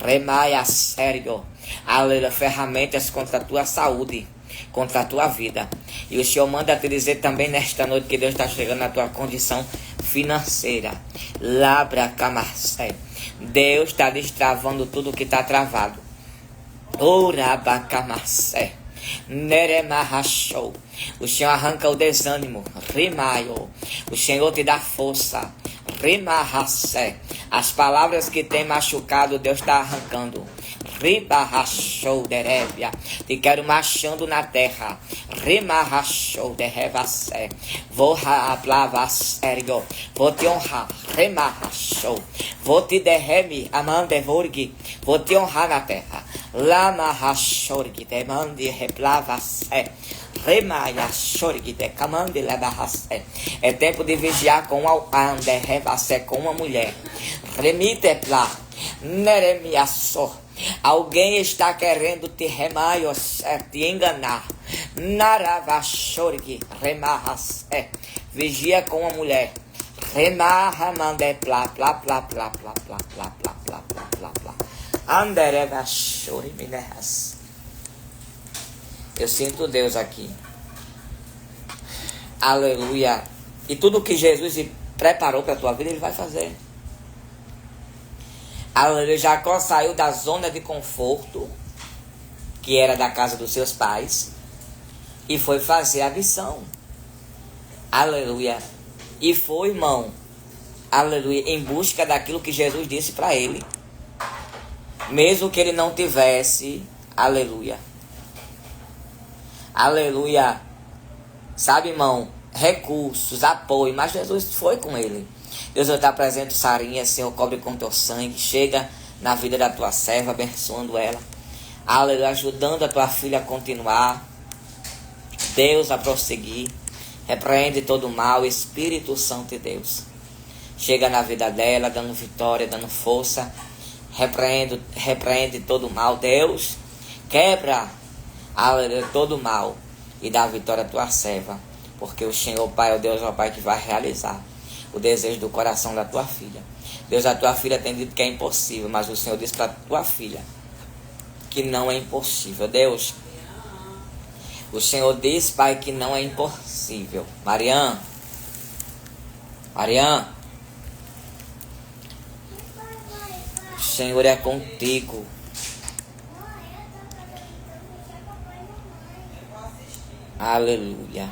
Remaia sério, aleluia, ferramentas contra a tua saúde, contra a tua vida. E o Senhor manda te dizer também nesta noite que Deus está chegando na tua condição financeira. Labra camarcé. Deus está destravando tudo que está travado. Oraba camarcé. Neremarrachou. O Senhor arranca o desânimo. Rimaio. O Senhor te dá força. Rimarracé. As palavras que tem machucado, Deus está arrancando. Ribarrachou de rébia. Te quero marchando na terra. Rimarrachou de revacé. Vou hablar sério. Vou te honrar. Rimarrachou. Vou te derrame. Amandevorgue. Vou te honrar na terra. Lama rachorgue. Demande replavacé. Remaia chorgue de camande lebarracé. É tempo de vigiar com ande revacé com uma mulher. Remite plá. Neremiaçor. Alguém está querendo te remaior, te enganar. Naravachorgue, remarracé. Vigia com a mulher. Remarra, mandé, plá, plá, plá, plá, plá, plá, plá, plá, plá, plá, plá, plá. Anderevachore, mineras. Eu sinto Deus aqui. Aleluia. E tudo que Jesus preparou para a tua vida, Ele vai fazer. Aleluia. Jacó saiu da zona de conforto, que era da casa dos seus pais, e foi fazer a missão. Aleluia. E foi, irmão, aleluia, em busca daquilo que Jesus disse para ele. Mesmo que ele não tivesse, aleluia. Aleluia. Sabe, irmão, recursos, apoio, mas Jesus foi com ele. Deus, eu te apresento Sarinha, Senhor, cobre com teu sangue. Chega na vida da tua serva, abençoando ela. Aleluia, ajudando a tua filha a continuar. Deus, a prosseguir. Repreende todo o mal, Espírito Santo de Deus. Chega na vida dela, dando vitória, dando força. Repreende todo o mal. Deus, quebra, aleluia, todo o mal. E dá vitória à tua serva. Porque o Senhor, Pai, é o Deus, ó Pai, que vai realizar o desejo do coração da tua filha. Deus, a tua filha tem dito que é impossível, mas o Senhor diz para a tua filha que não é impossível. Deus, o Senhor diz, Pai, que não é impossível. Mariana, o Senhor é contigo. Aleluia.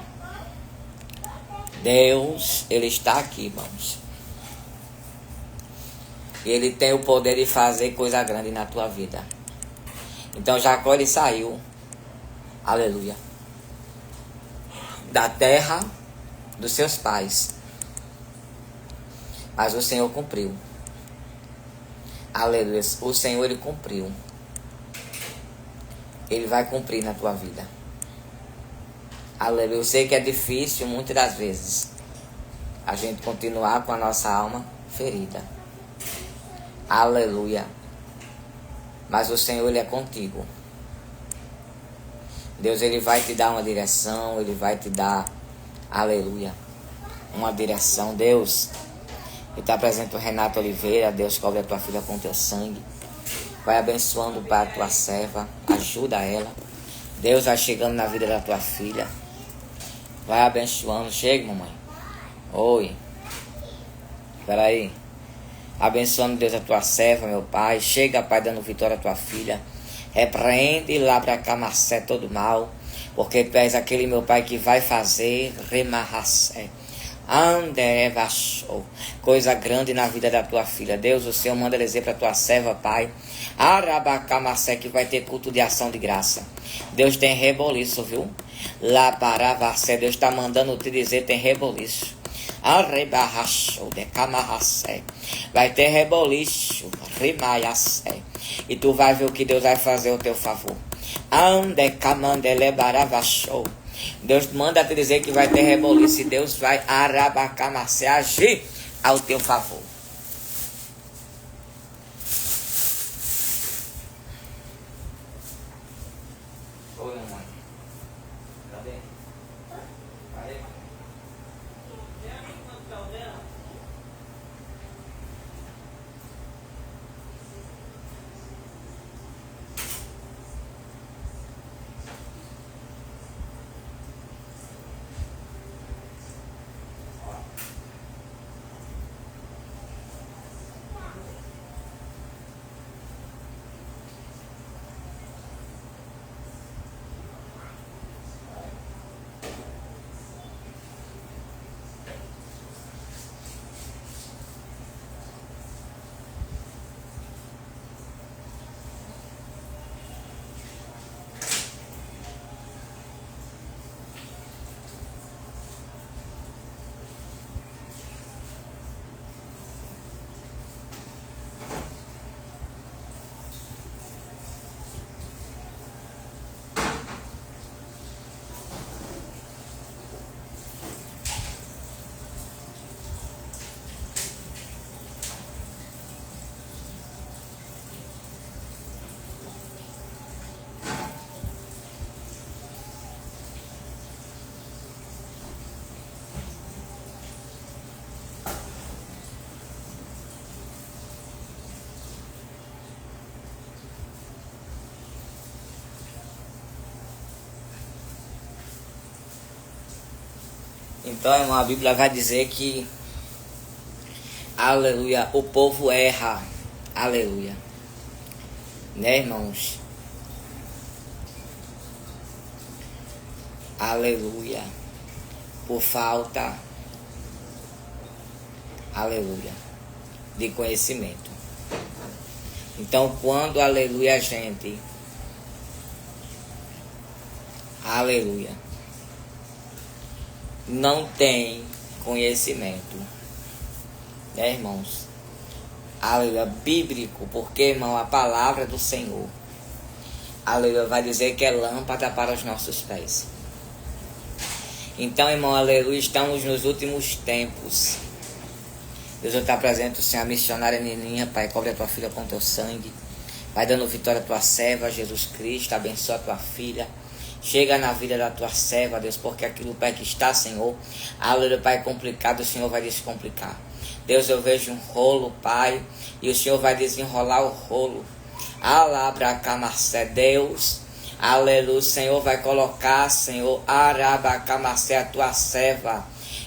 Deus, Ele está aqui, irmãos. Ele tem o poder de fazer coisa grande na tua vida. Então Jacó, ele saiu, aleluia, da terra dos seus pais. Mas o Senhor cumpriu. Aleluia. O Senhor, Ele cumpriu. Ele vai cumprir na tua vida. Aleluia. Eu sei que é difícil muitas das vezes a gente continuar com a nossa alma ferida. Aleluia. Mas o Senhor, Ele é contigo. Deus, Ele vai te dar uma direção. Ele vai te dar, aleluia, uma direção. Deus, eu te apresento o Renato Oliveira. Deus, cobre a tua filha com teu sangue. Vai abençoando, Pai, a tua serva. Ajuda ela. Deus vai chegando na vida da tua filha. Vai abençoando. Chega, mamãe. Oi. Espera aí. Abençoando, Deus, a tua serva, meu Pai. Chega, Pai, dando vitória à tua filha. Repreende lá para cá, Marcé, todo mal. Porque tu és aquele, meu Pai, que vai fazer remarracé. Anderevachou. Coisa grande na vida da tua filha. Deus, o Senhor manda dizer para tua serva, Pai. Arabacamacé, que vai ter culto de ação de graça. Deus tem reboliço, viu? Labaravacé, Deus está mandando te dizer, tem reboliço. Arrebarrachou de camarracé. Vai ter reboliço. Rimaiacé. E tu vai ver o que Deus vai fazer ao teu favor. Andecamandelebaravachou. Deus manda te dizer que vai ter reboliço. E Deus vai arabacamacé agir ao teu favor. Oi, mamãe. Cadê? Cadê? Então, irmão, a Bíblia vai dizer que, aleluia, o povo erra, aleluia, né, irmãos? Aleluia, por falta, aleluia, de conhecimento. Então, quando, aleluia, a gente, aleluia, não tem conhecimento, né, irmãos? Aleluia, bíblico, porque, irmão, a palavra do Senhor, aleluia, vai dizer que é lâmpada para os nossos pés. Então, irmão, aleluia, estamos nos últimos tempos. Deus está presente, o Senhor, a missionária Nininha, Pai, cobre a tua filha com teu sangue. Vai dando vitória à tua serva, Jesus Cristo, abençoa a tua filha. Chega na vida da tua serva, Deus, porque aquilo, Pai, que está, Senhor, aleluia, Pai, complicado, o Senhor vai descomplicar. Deus, eu vejo um rolo, Pai, e o Senhor vai desenrolar o rolo. Alabracamacé, Deus, aleluia, o Senhor vai colocar, Senhor, arabacamacé, a tua serva.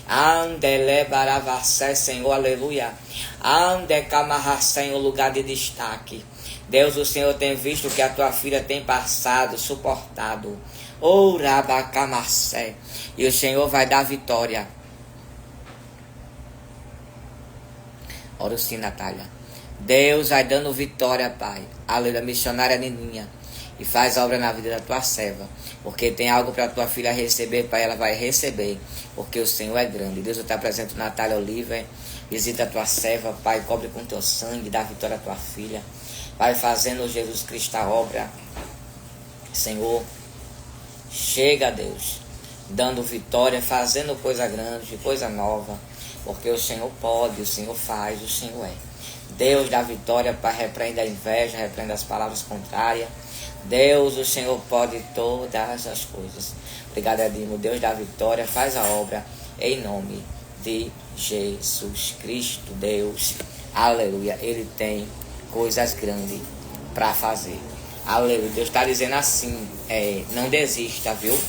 Andelebaravacé, Senhor, aleluia. Andecamarracé, em um lugar de destaque. Deus, o Senhor tem visto que a tua filha tem passado, suportado. Rabacamacé. E o Senhor vai dar vitória. Ora sim, Natália. Deus vai dando vitória, Pai. Aleluia, missionária Nininha. E faz obra na vida da tua serva. Porque tem algo para a tua filha receber, Pai. Ela vai receber. Porque o Senhor é grande. Deus está presente, Natália Oliver. Visita a tua serva, Pai. Cobre com teu sangue. Dá vitória à tua filha. Vai fazendo, Jesus Cristo, a obra. Senhor, chega, Deus, dando vitória, fazendo coisa grande, coisa nova, porque o Senhor pode, o Senhor faz, o Senhor é. Deus dá vitória, Pai, repreende a inveja, repreende as palavras contrárias. Deus, o Senhor pode todas as coisas. Obrigado, Edimo. Deus dá vitória, faz a obra, em nome de Jesus Cristo, Deus. Aleluia. Ele tem coisas grandes para fazer. Aleluia. Deus está dizendo assim, não desista, viu?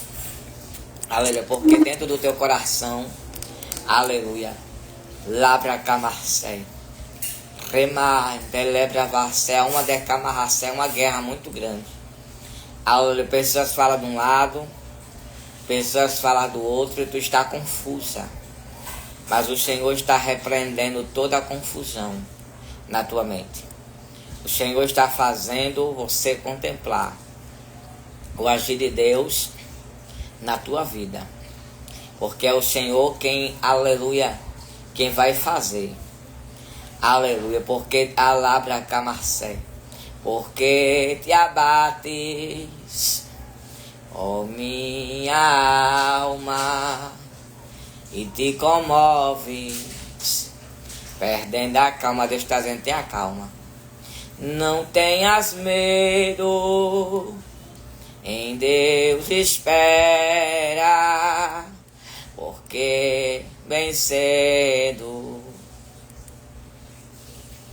Aleluia. Porque dentro do teu coração, aleluia, labra camarcé, remar, delebra varcé, uma decamarracé, é uma guerra muito grande. Aleluia. Pessoas falam de um lado, pessoas falam do outro, e tu está confusa. Mas o Senhor está repreendendo toda a confusão na tua mente. O Senhor está fazendo você contemplar o agir de Deus na tua vida. Porque é o Senhor quem, aleluia, quem vai fazer. Aleluia, porque alabra camarcé. Porque te abates, ó minha alma, e te comoves, perdendo a calma. Deus está dizendo, tenha calma. Não tenhas medo, em Deus espera, porque bem cedo,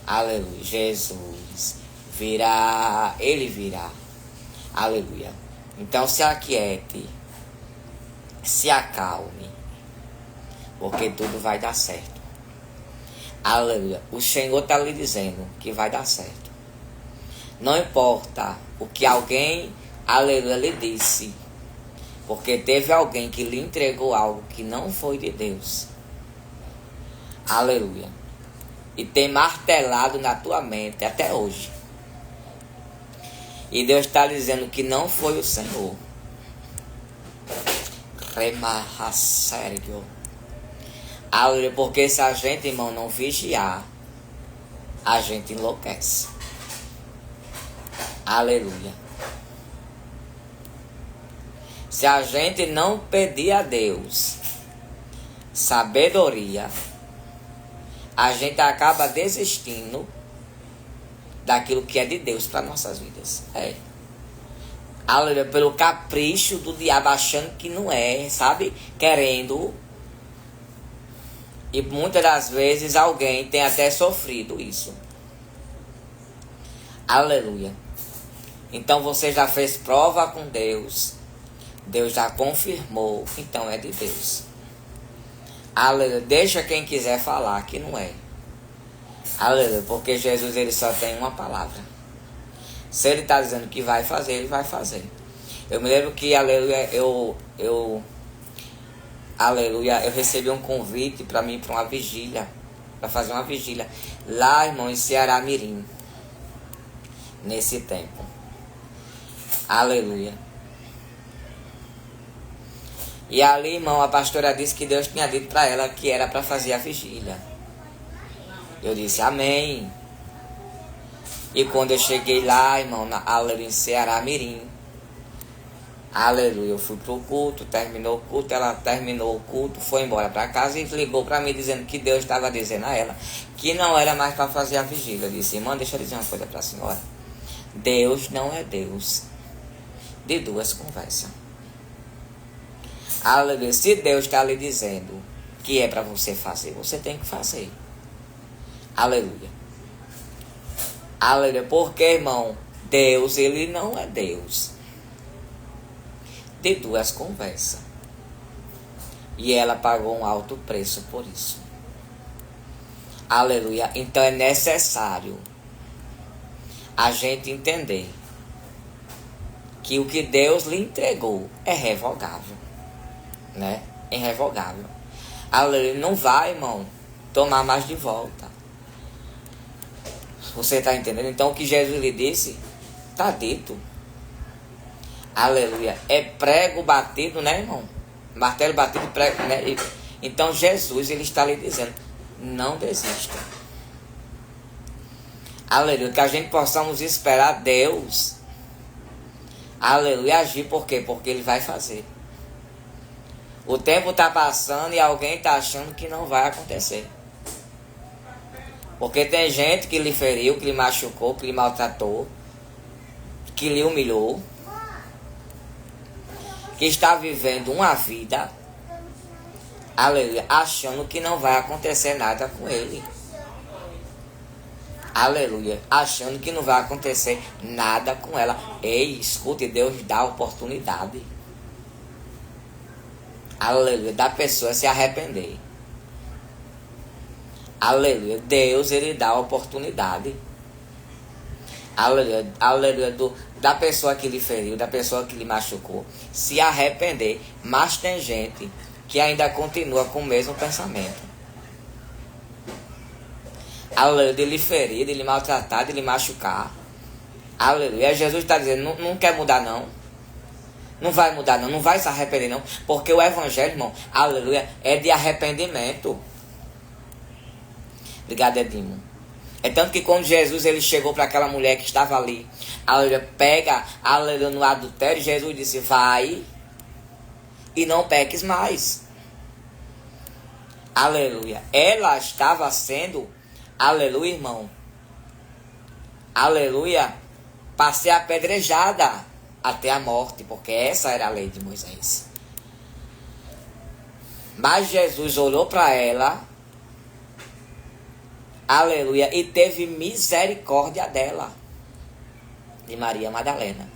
aleluia, Jesus virá, Ele virá, aleluia. Então se aquiete, se acalme, porque tudo vai dar certo. Aleluia. O Senhor está lhe dizendo que vai dar certo. Não importa o que alguém, aleluia, lhe disse. Porque teve alguém que lhe entregou algo que não foi de Deus. Aleluia. E tem martelado na tua mente até hoje. E Deus está dizendo que não foi o Senhor. Remarra sério. Aleluia, porque se a gente, irmão, não vigiar, a gente enlouquece. Aleluia. Se a gente não pedir a Deus sabedoria, a gente acaba desistindo daquilo que é de Deus para nossas vidas. Aleluia, pelo capricho do diabo, achando que não é, sabe? Querendo. E muitas das vezes alguém tem até sofrido isso. Aleluia. Então você já fez prova com Deus. Deus já confirmou. Então é de Deus. Aleluia. Deixa quem quiser falar que não é. Aleluia. Porque Jesus, ele só tem uma palavra. Se ele está dizendo que vai fazer, ele vai fazer. Eu me lembro que, aleluia, aleluia, eu recebi um convite para mim para uma vigília, para fazer uma vigília lá, irmão, em Ceará Mirim, nesse tempo. Aleluia. E ali, irmão, a pastora disse que Deus tinha dito para ela que era para fazer a vigília. Eu disse amém. E quando eu cheguei lá, irmão, aleluia, em Ceará Mirim, aleluia, eu fui pro culto, terminou o culto, ela terminou o culto, foi embora para casa e ligou para mim dizendo que Deus estava dizendo a ela que não era mais para fazer a vigília. Eu disse, irmã, deixa eu dizer uma coisa para a senhora. Deus não é Deus de duas conversas. Aleluia. Se Deus está lhe dizendo que é para você fazer, você tem que fazer. Aleluia. Aleluia. Porque, irmão, Deus, ele não é Deus de duas conversas. E ela pagou um alto preço por isso. Aleluia. Então é necessário a gente entender que o que Deus lhe entregou é revogável. Né? É irrevogável. Aleluia. Não vai, irmão, tomar mais de volta. Você está entendendo? Então o que Jesus lhe disse está dito. Aleluia. É prego batido, né, irmão? Martelo batido, prego, né? Então Jesus, ele está lhe dizendo, não desista. Aleluia. Que a gente possamos esperar Deus. Aleluia. Agir por quê? Porque ele vai fazer. O tempo está passando e alguém está achando que não vai acontecer. Porque tem gente que lhe feriu, que lhe machucou, que lhe maltratou, que lhe humilhou, que está vivendo uma vida, aleluia, achando que não vai acontecer nada com ele. Aleluia. Achando que não vai acontecer nada com ela. Ei, escute, Deus dá oportunidade. Aleluia. Da pessoa se arrepender. Aleluia. Deus, ele dá oportunidade. Aleluia. Aleluia. Da pessoa que lhe feriu, da pessoa que lhe machucou. Se arrepender. Mas tem gente que ainda continua com o mesmo pensamento. Aleluia. De lhe ferir, de lhe maltratar, de lhe machucar. Aleluia. Jesus está dizendo, não quer mudar não. Não vai mudar não. Não vai se arrepender não. Porque o evangelho, irmão, aleluia, é de arrependimento. Obrigado, Edimo. É tanto que quando Jesus ele chegou para aquela mulher que estava ali, aleluia, pega, aleluia, no adultério, Jesus disse, vai e não peques mais. Aleluia. Ela estava sendo, aleluia, irmão, aleluia, para ser apedrejada até a morte, porque essa era a lei de Moisés. Mas Jesus olhou para ela, aleluia, e teve misericórdia dela, de Maria Madalena.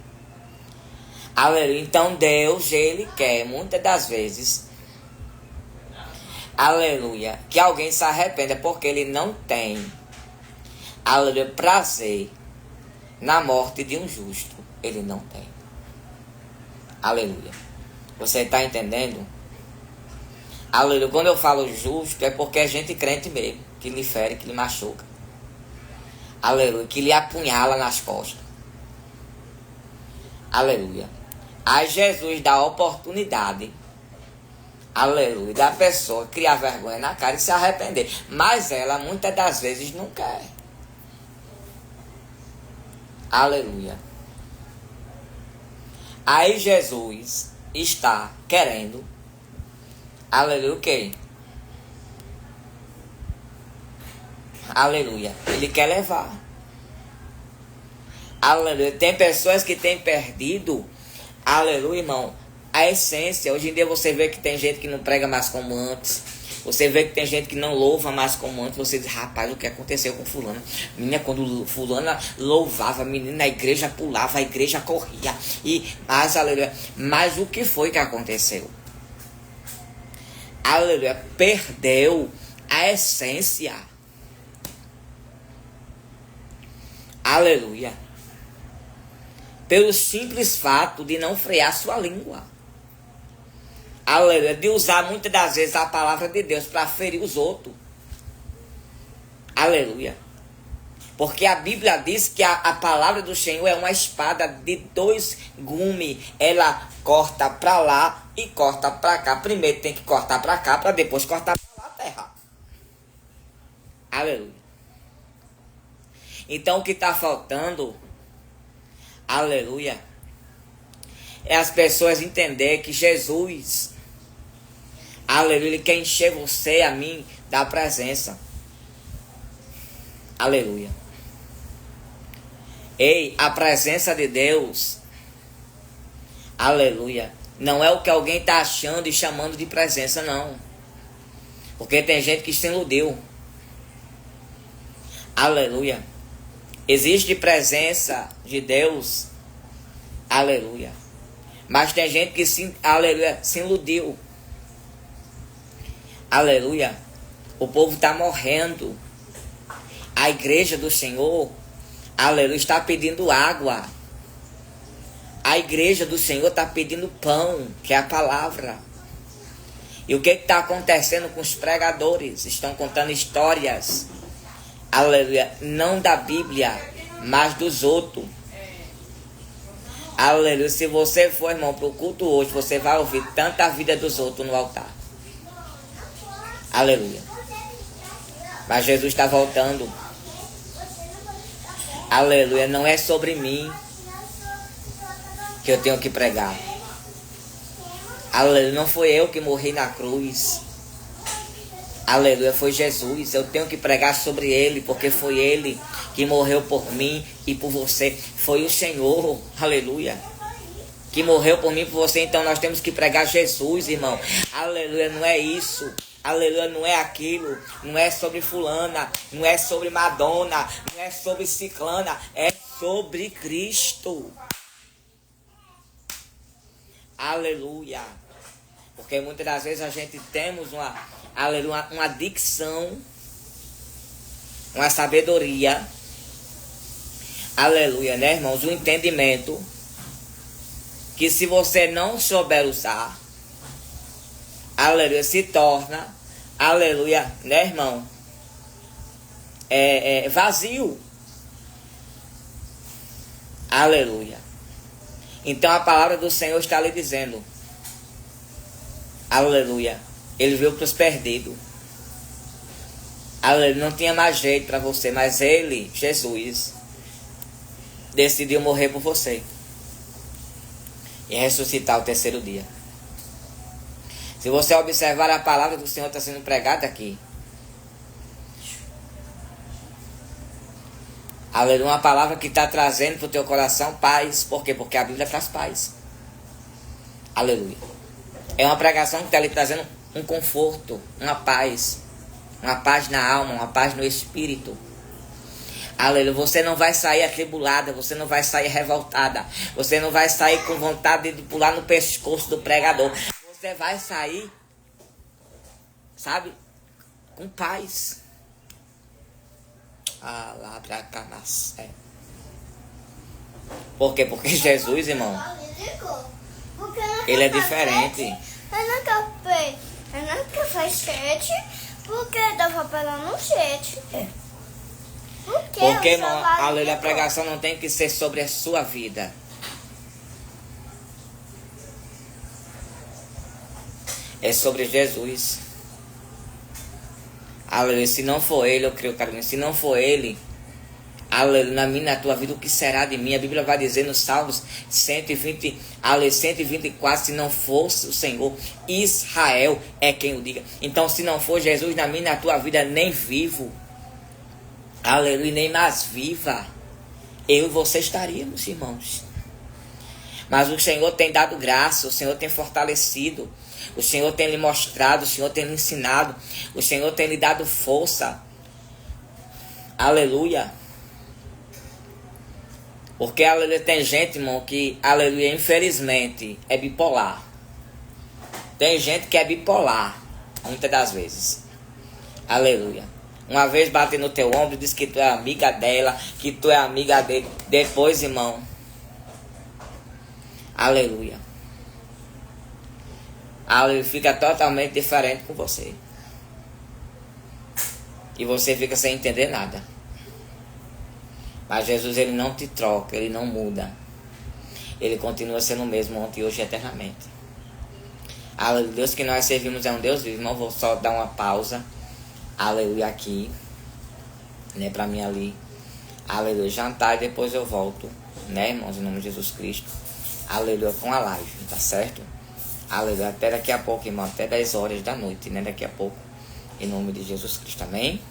Aleluia. Então Deus, ele quer, muitas das vezes, aleluia, que alguém se arrependa, porque ele não tem, aleluia, prazer na morte de um justo. Ele não tem. Aleluia. Você está entendendo? Aleluia. Quando eu falo justo, é porque é gente crente mesmo, que lhe fere, que lhe machuca. Aleluia. Que lhe apunhala nas costas. Aleluia. Aí Jesus dá a oportunidade, aleluia, da pessoa criar vergonha na cara e se arrepender. Mas ela, muitas das vezes, não quer. Aleluia. Aí Jesus está querendo, aleluia, o quê? Aleluia. Ele quer levar. Aleluia. Tem pessoas que têm perdido, aleluia, irmão, a essência. Hoje em dia você vê que tem gente que não prega mais como antes. Você vê que tem gente que não louva mais como antes. Você diz, rapaz, o que aconteceu com fulana? Menina, quando fulana louvava, menina, a igreja pulava, a igreja corria. Mas, aleluia, mas o que foi que aconteceu? Aleluia, perdeu a essência. Aleluia. Pelo simples fato de não frear sua língua. Aleluia. De usar muitas das vezes a palavra de Deus para ferir os outros. Aleluia. Porque a Bíblia diz que a palavra do Senhor é uma espada de 2 gumes. Ela corta para lá e corta para cá. Primeiro tem que cortar para cá, para depois cortar para lá a terra. Aleluia. Então o que está faltando, aleluia, é as pessoas entenderem que Jesus, aleluia, ele quer encher você e a mim da presença. Aleluia. Ei, a presença de Deus, aleluia, não é o que alguém está achando e chamando de presença, não. Porque tem gente que se iludiu. Aleluia. Existe presença de Deus, aleluia, mas tem gente que aleluia, se iludiu, aleluia. O povo está morrendo, a igreja do Senhor, aleluia, está pedindo água, a igreja do Senhor está pedindo pão, que é a palavra. E o que está acontecendo com os pregadores? Estão contando histórias, aleluia, não da Bíblia, mas dos outros. Aleluia. Se você for, irmão, para o culto hoje, você vai ouvir tanta vida dos outros no altar. Aleluia. Mas Jesus está voltando. Aleluia. Não é sobre mim que eu tenho que pregar. Aleluia. Não foi eu que morri na cruz. Aleluia, foi Jesus. Eu tenho que pregar sobre Ele, porque foi Ele que morreu por mim e por você. Foi o Senhor, aleluia, que morreu por mim e por você. Então nós temos que pregar Jesus, irmão. Aleluia, não é isso. Aleluia, não é aquilo, não é sobre fulana, não é sobre Madonna, não é sobre ciclana, é sobre Cristo. Aleluia. Porque muitas das vezes a gente temos uma dicção, uma sabedoria, aleluia, né, irmãos? Um entendimento que se você não souber usar, aleluia, se torna, aleluia, né, irmão? Vazio. Aleluia. Então a palavra do Senhor está lhe dizendo, aleluia, ele veio para os perdidos. Aleluia, não tinha mais jeito para você, mas ele, Jesus, decidiu morrer por você e ressuscitar o terceiro dia. Se você observar, a palavra do Senhor está sendo pregada aqui. Aleluia, uma palavra que está trazendo para o teu coração paz. Por quê? Porque a Bíblia traz paz. Aleluia. É uma pregação que está lhe trazendo um conforto, uma paz na alma, uma paz no espírito. Aleluia, você não vai sair atribulada, você não vai sair revoltada, você não vai sair com vontade de pular no pescoço do pregador. Você vai sair, sabe, com paz. Por quê? Porque Jesus, irmão, ele é diferente. Eu nunca fiz sete, porque dava para no sete. Porque, irmão, aleluia, a pregação não tem que ser sobre a sua vida. É sobre Jesus. Aleluia, se não for ele, eu creio, Carolina, se não for ele, aleluia, na minha, na tua vida, o que será de mim? A Bíblia vai dizer nos Salmos 120, aleluia, 124, se não fosse o Senhor, Israel é quem o diga. Então, se não for Jesus na minha, na tua vida, nem vivo, aleluia, nem mais viva, eu e você estaríamos, irmãos. Mas o Senhor tem dado graça, o Senhor tem fortalecido, o Senhor tem lhe mostrado, o Senhor tem lhe ensinado, o Senhor tem lhe dado força. Aleluia. Porque, aleluia, tem gente, irmão, que, aleluia, infelizmente, é bipolar. Tem gente que é bipolar, muitas das vezes. Aleluia. Uma vez bate no teu ombro e diz que tu é amiga dela, que tu é amiga dele. Depois, irmão, aleluia, aleluia, fica totalmente diferente com você. E você fica sem entender nada. Mas Jesus, ele não te troca, ele não muda. Ele continua sendo o mesmo ontem, hoje e eternamente. Aleluia, Deus que nós servimos é um Deus vivo. Irmão, vou só dar uma pausa. Aleluia, aqui, né, pra mim ali. Aleluia, jantar e depois eu volto, né, irmãos, em nome de Jesus Cristo. Aleluia, com a live, tá certo? Aleluia, até daqui a pouco, irmão, até 10 horas da noite, né, daqui a pouco, em nome de Jesus Cristo, amém?